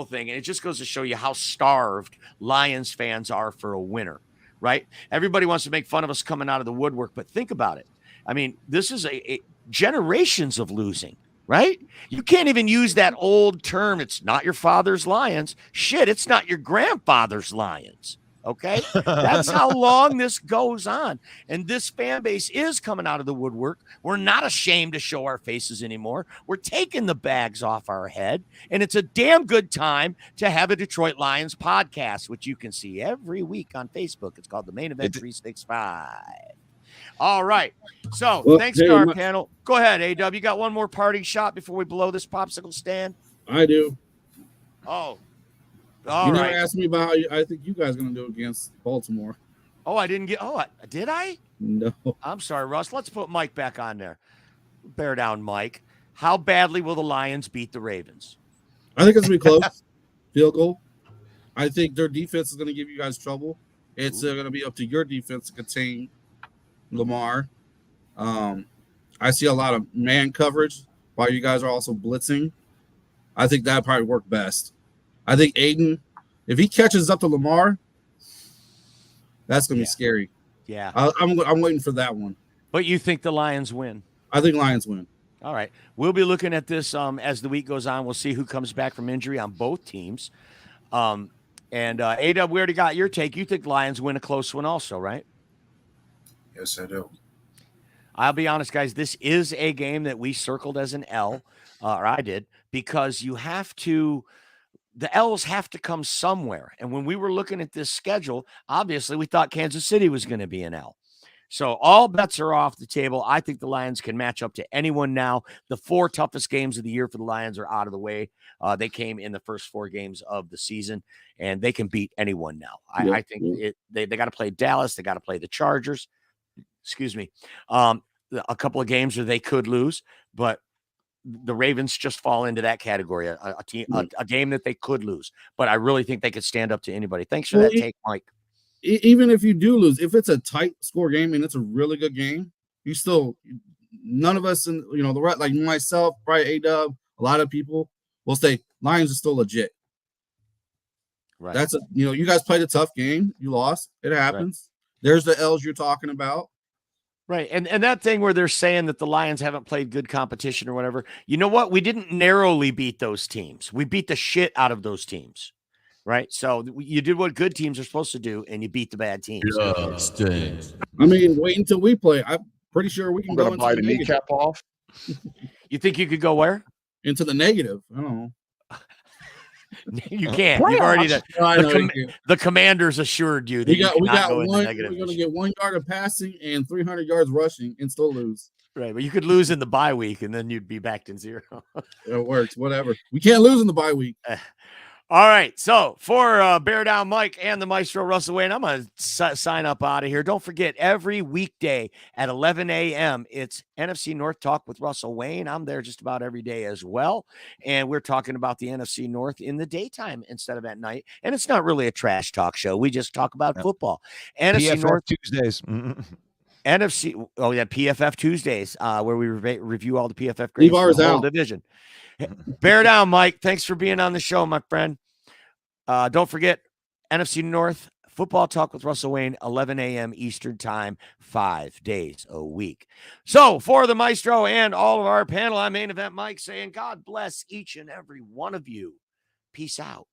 thing. And it just goes to show you how starved Lions fans are for a winner, right? Everybody wants to make fun of us coming out of the woodwork, but think about it. I mean, this is a generations of losing. Right? You can't even use that old term. It's not your father's Lions. Shit, it's not your grandfather's Lions. Okay? That's how long this goes on. And this fan base is coming out of the woodwork. We're not ashamed to show our faces anymore. We're taking the bags off our head. And it's a damn good time to have a Detroit Lions podcast, which you can see every week on Facebook. It's called the Main Event 365. All right. So thanks to our panel. Go ahead, A-Dub. You got one more parting shot before we blow this popsicle stand? I do. Oh. All right. Never asked me about how I think you guys are going to do against Baltimore. Oh, I didn't get. Oh, did I? No. I'm sorry, Russ. Let's put Mike back on there. Bear down, Mike. How badly will the Lions beat the Ravens? I think it's going to be close. Field goal. I think their defense is going to give you guys trouble. It's going to be up to your defense to contain Lamar. I see a lot of man coverage while you guys are also blitzing. I think that probably work best. I think Aiden, if he catches up to Lamar, that's gonna be scary. Yeah, I'm waiting for that one. But you think the Lions win? I think Lions win. All right, we'll be looking at this as the week goes on. We'll see who comes back from injury on both teams. And A-Dub, we already got your take. You think Lions win a close one, also, right? Yes, I do. I'll be honest, guys. This is a game that we circled as an L, or I did, because the L's have to come somewhere. And when we were looking at this schedule, obviously we thought Kansas City was going to be an L. So all bets are off the table. I think the Lions can match up to anyone now. The 4 toughest games of the year for the Lions are out of the way. They came in the first 4 games of the season, and they can beat anyone now. I think they got to play Dallas. They got to play the Chargers. Excuse me. A couple of games where they could lose, but the Ravens just fall into that category, a game that they could lose. But I really think they could stand up to anybody. Thanks for that take, Mike. Even if you do lose, if it's a tight score game and it's a really good game, you still, none of us, in the right, like myself, probably A-Dub, a lot of people will say Lions are still legit. Right. That's you guys played a tough game. You lost. It happens. Right. There's the L's you're talking about. Right. And that thing where they're saying that the Lions haven't played good competition or whatever, you know what? We didn't narrowly beat those teams. We beat the shit out of those teams. right? So you did what good teams are supposed to do, and you beat the bad teams. Love stinks. I mean, wait until we play. I'm pretty sure we can I'm go gonna into bite the a negative. kneecap off. You think you could go where? Into the negative. I don't know. You can't. You've already done. I know you can't. The commanders assured you that We got you cannot go one. into negative. We're gonna get 1 yard of passing and 300 yards rushing and still lose. Right, but you could lose in the bye week, and then you'd be back to 0. It works. Whatever. We can't lose in the bye week. All right, so for Bear Down Mike and the Maestro Russell Wayne, I'm going to sign up out of here. Don't forget, every weekday at 11 a.m., it's NFC North Talk with Russell Wayne. I'm there just about every day as well, and we're talking about the NFC North in the daytime instead of at night, and it's not really a trash talk show. We just talk about football. NFC PFF North Tuesdays. NFC, PFF Tuesdays, where we review all the PFF Leave grades for ours the whole out. division. Bear down, Mike. Thanks for being on the show, my friend. Don't forget, NFC North Football Talk with Russell Wayne, 11 a.m. Eastern Time, 5 days a week. So for the Maestro and all of our panel, I'm Main Event Mike saying God bless each and every one of you. Peace out.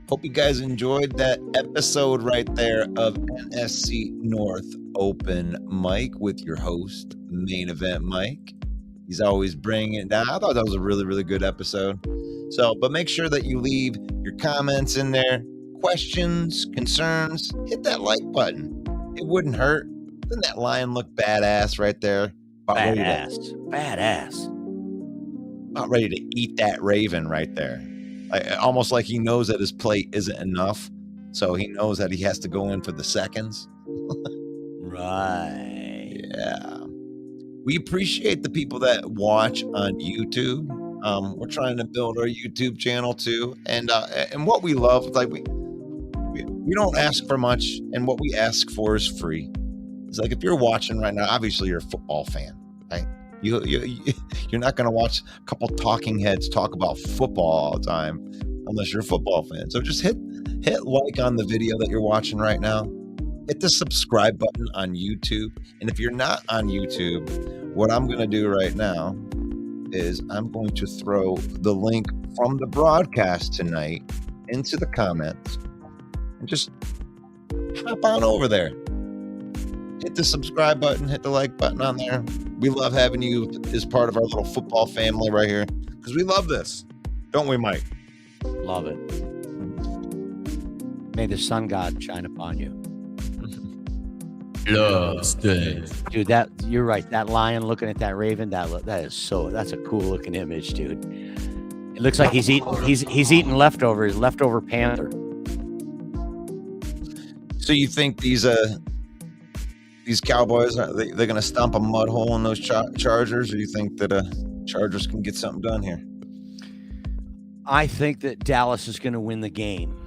Hope you guys enjoyed that episode right there of NFC North Open Mic with your host, Main Event Mike. He's always bringing it down. I thought that was a really, really good episode. So, but make sure that you leave your comments in there, questions, concerns. Hit that like button. It wouldn't hurt. Doesn't that lion look badass right there? Badass. About ready to eat that raven right there. Almost like he knows that his plate isn't enough, so he knows that he has to go in for the seconds. Right. Yeah. We appreciate the people that watch on YouTube. We're trying to build our YouTube channel too, and what we love, like we don't ask for much, and what we ask for is free. It's like if you're watching right now, obviously you're a football fan, right? You're not going to watch a couple talking heads talk about football all the time unless you're a football fan. So just hit like on the video that you're watching right now. Hit the subscribe button on YouTube. And if you're not on YouTube, what I'm going to do right now is I'm going to throw the link from the broadcast tonight into the comments and just hop on over there. Hit the subscribe button, hit the like button on there. We love having you as part of our little football family right here because we love this. Don't we, Mike? Love it. May the sun god shine upon you. Love stinks. Dude, you're right. That lion looking at that raven, that's a cool looking image, dude. It looks like he's eating leftovers, leftover panther. So you think these Cowboys, they're going to stomp a mud hole in those Chargers, or you think that Chargers can get something done here? I think that Dallas is going to win the game.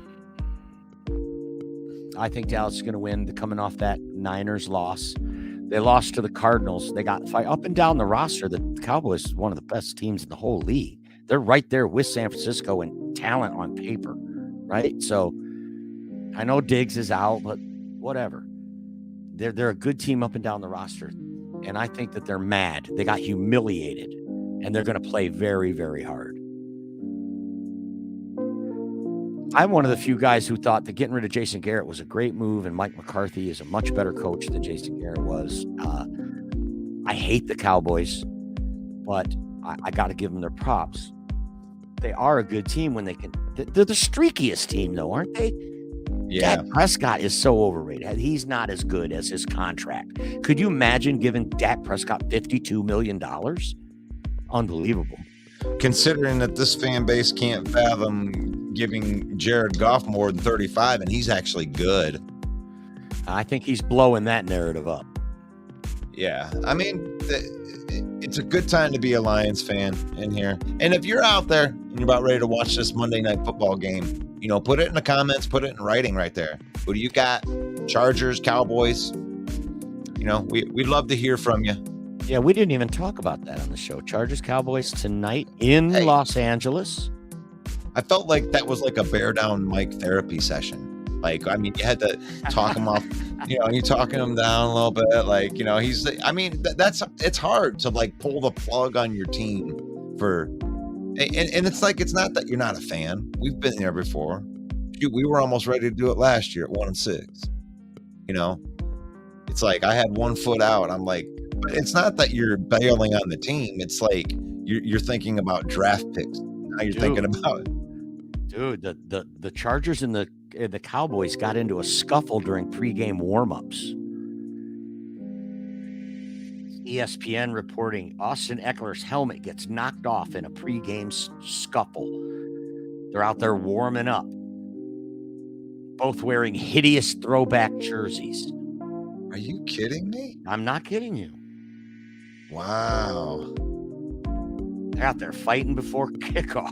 I think Dallas is going to win coming off that Niners loss. They lost to the Cardinals. They got fight up and down the roster. The Cowboys is one of the best teams in the whole league. They're right there with San Francisco in talent on paper, right? So I know Diggs is out, but whatever. They're a good team up and down the roster, and I think that they're mad. They got humiliated, and they're going to play very, very hard. I'm one of the few guys who thought that getting rid of Jason Garrett was a great move, and Mike McCarthy is a much better coach than Jason Garrett was. I hate the Cowboys, but I got to give them their props. They are a good team when they can. They're the streakiest team, though, aren't they? Yeah. Dak Prescott is so overrated. He's not as good as his contract. Could you imagine giving Dak Prescott $52 million? Unbelievable. Considering that this fan base can't fathom giving Jared Goff more than 35, and he's actually good. I think he's blowing that narrative up. Yeah. I mean, it's a good time to be a Lions fan in here. And if you're out there and you're about ready to watch this Monday Night Football game, put it in the comments, put it in writing right there. Who do you got? Chargers, Cowboys? We'd love to hear from you. Yeah, we didn't even talk about that on the show. Chargers, Cowboys tonight in Los Angeles. I felt like that was like a bear down mic therapy session. You had to talk him off. You're talking him down a little bit. It's hard to pull the plug on your team and it's it's not that you're not a fan. We've been there before. We were almost ready to do it last year at 1-6. It's like I had one foot out. I'm like, but it's not that you're bailing on the team. It's like you're thinking about draft picks. Now you're thinking about it. Dude, the Chargers and the Cowboys got into a scuffle during pregame warmups. ESPN reporting Austin Eckler's helmet gets knocked off in a pregame scuffle. They're out there warming up, both wearing hideous throwback jerseys. Are you kidding me? I'm not kidding you. Wow. They're out there fighting before kickoff.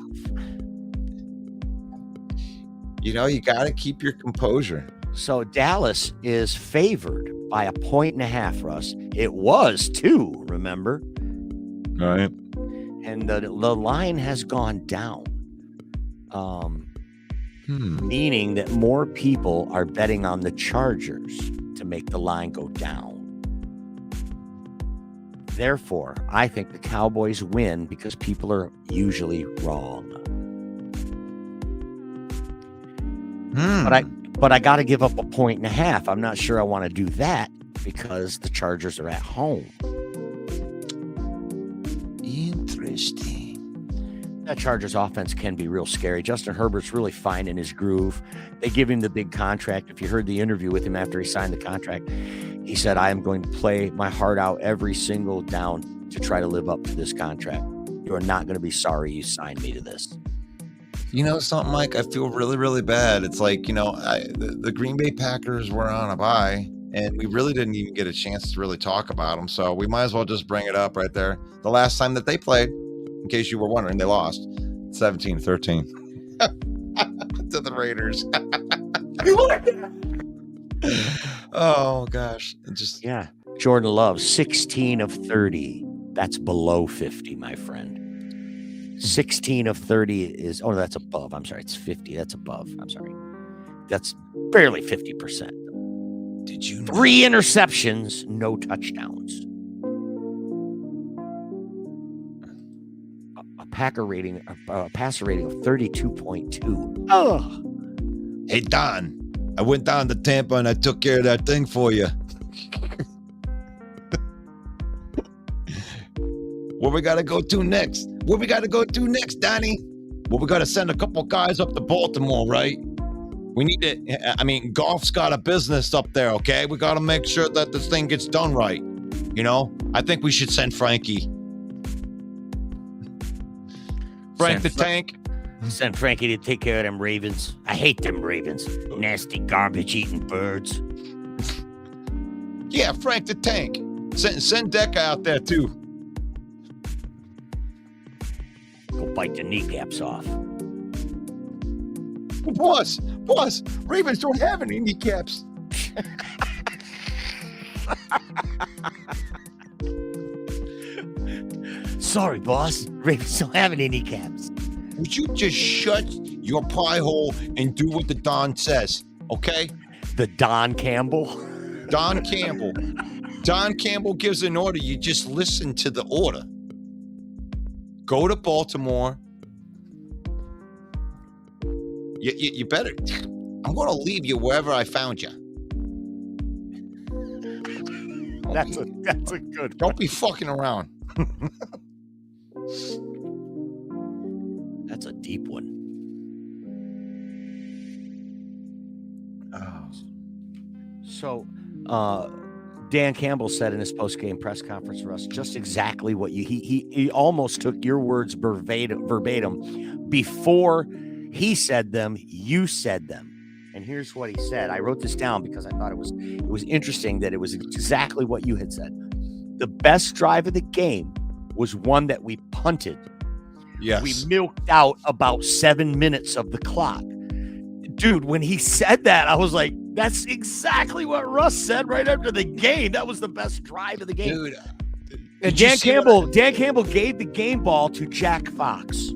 You got to keep your composure. So Dallas is favored by 1.5, Russ. It was 2, remember? All right. And the line has gone down. Meaning that more people are betting on the Chargers to make the line go down. Therefore, I think the Cowboys win because people are usually wrong. But I got to give up 1.5. I'm not sure I want to do that because the Chargers are at home. Interesting. That Chargers offense can be real scary. Justin Herbert's really fine in his groove. They give him the big contract. If you heard the interview with him after he signed the contract, he said, I am going to play my heart out every single down to try to live up to this contract. You are not going to be sorry you signed me to this. Something, Mike, I feel really, really bad. It's like, the Green Bay Packers were on a bye, and we really didn't even get a chance to really talk about them. So we might as well just bring it up right there. The last time that they played, in case you were wondering, they lost 17-13 to the Raiders. Oh, gosh. Yeah. Jordan Love, 16 of 30. That's below 50, my friend. 16 of 30 is, that's above. I'm sorry. It's 50. That's above. I'm sorry. That's barely 50%. Did you know? 3 interceptions, no touchdowns. A passer rating of 32.2. Oh. Hey, Don, I went down to Tampa and I took care of that thing for you. Where we got to go to next? Donnie? Well, we got to send a couple guys up to Baltimore, right? We need to, Goff's got a business up there, okay? We got to make sure that this thing gets done right. I think we should send Frankie. Tank. Send Frankie to take care of them Ravens. I hate them Ravens. Nasty garbage-eating birds. Yeah, Frank the Tank. Send Decca out there, too. Go bite the kneecaps off. Boss, Ravens don't have any kneecaps. Sorry, boss. Ravens don't have any kneecaps. Would you just shut your pie hole and do what the Don says, okay? The Don Campbell? Don Campbell. Don Campbell gives an order. You just listen to the order. Go to Baltimore. You better. I'm going to leave you wherever I found you. That's a good Don't be fucking around. That's a deep one. So, Dan Campbell said in his post-game press conference for us just exactly what he almost took your words verbatim. Before he said them, you said them. And here's what he said. I wrote this down because I thought it was interesting that it was exactly what you had said. The best drive of the game was one that we punted. Yes. We milked out about 7 minutes of the clock. Dude, when he said that, I was like, that's exactly what Russ said right after the game. That was the best drive of the game. Dude, and Dan Campbell gave the game ball to Jack Fox.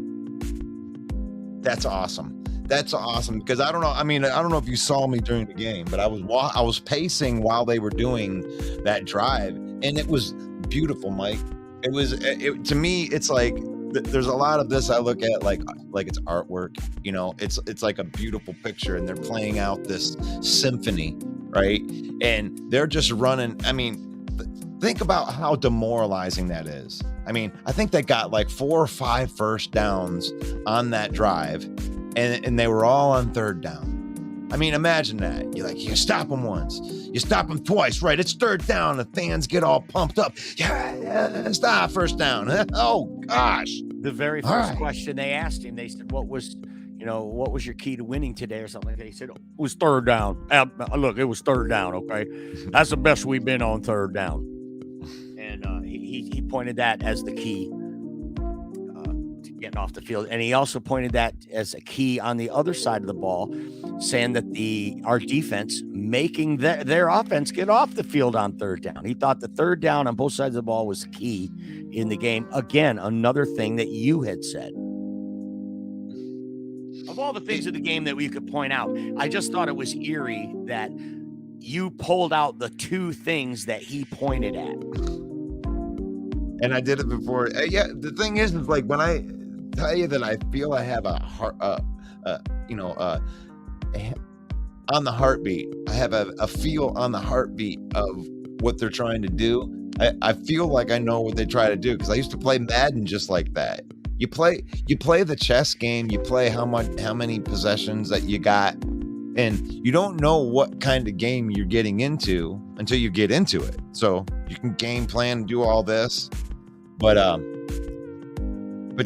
That's awesome. That's awesome because I don't know. I mean, I don't know if you saw me during the game, but I was pacing while they were doing that drive, and it was beautiful, Mike. To me, it's like there's a lot of this I look at like it's artwork. You know, it's like a beautiful picture, and they're playing out this symphony, right? And they're just running. I mean, think about how demoralizing that is. I mean, I think they got like 4 or 5 first downs on that drive, and they were all on third down. I mean, imagine that. You stop them once, you stop them twice, right? It's third down. The fans get all pumped up. Yeah, stop, first down. Oh gosh. The very first question they asked him, they said, "What was your key to winning today?" or something like that. He said, "It was third down." Look, it was third down. Okay, that's the best we've been on third down. And he pointed that as the key to getting off the field, and he also pointed that as a key on the other side of the ball, saying that our defense making their offense get off the field on third down. He thought the third down on both sides of the ball was key in the game. Again, another thing that you had said. Of all the things in the game that we could point out, I just thought it was eerie that you pulled out the 2 things that he pointed at. And I did it before. Yeah, the thing is like when I tell you that I feel I have a heart, on the heartbeat. I have a feel on the heartbeat of what they're trying to do. I feel like I know what they try to do because I used to play Madden just like that. You play the chess game. You play how many possessions that you got, and you don't know what kind of game you're getting into until you get into it. So you can game plan and do all this, but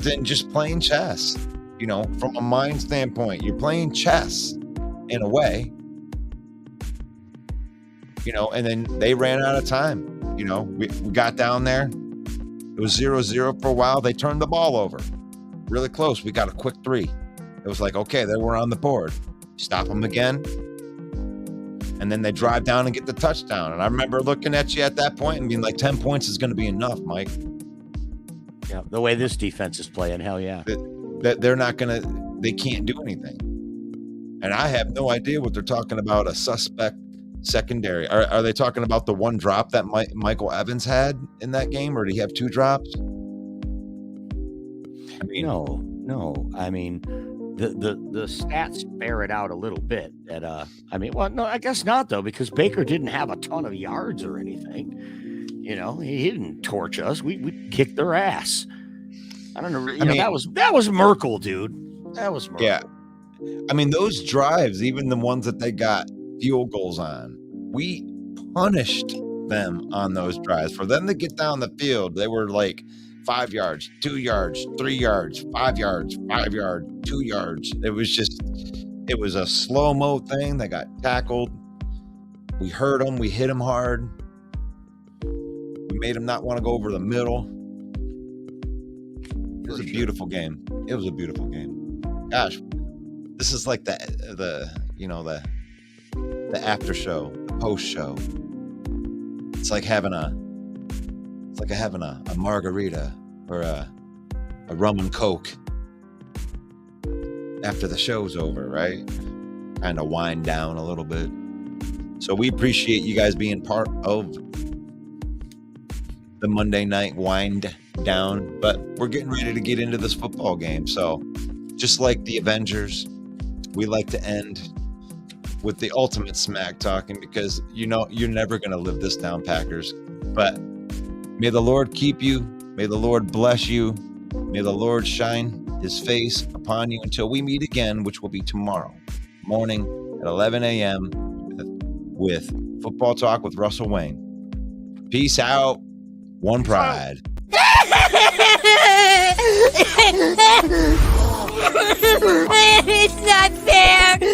then just playing chess, from a mind standpoint, you're playing chess in a way, and then they ran out of time. We got down there. It was 0-0 for a while. They turned the ball over really close. We got a quick 3. It was like, okay, they were on the board. Stop them again. And then they drive down and get the touchdown. And I remember looking at you at that point and being like, 10 points is going to be enough, Mike. Yeah, the way this defense is playing, hell yeah. They can't do anything. And I have no idea what they're talking about, a suspect secondary. Are they talking about the one drop that Michael Evans had in that game, or did he have 2 drops? I mean, no. I mean, the stats bear it out a little bit. That no, I guess not though, because Baker didn't have a ton of yards or anything. He didn't torch us. We kicked their ass. I don't know. That was Merkel, dude. That was Merkel. Yeah. I mean, those drives, even the ones that they got field goals on, we punished them on those drives. For them to get down the field, they were like 5 yards, 2 yards, 3 yards, 5 yards, 5 yards, 2 yards. It was a slow-mo thing. They got tackled. We hurt them. We hit them hard. We made them not want to go over the middle. It was a beautiful game. It was a beautiful game. Gosh, this is like the after show, the post show. It's like having a margarita or a rum and coke after the show's over, right? Kind of wind down a little bit. So we appreciate you guys being part of the Monday night wind down, but we're getting ready to get into this football game. So just like the Avengers, we like to end with the ultimate smack talking because you're never going to live this down, Packers. But may the Lord keep you. May the Lord bless you. May the Lord shine his face upon you until we meet again, which will be tomorrow morning at 11 a.m. with Football Talk with Russell Wayne. Peace out. One pride. It's not fair.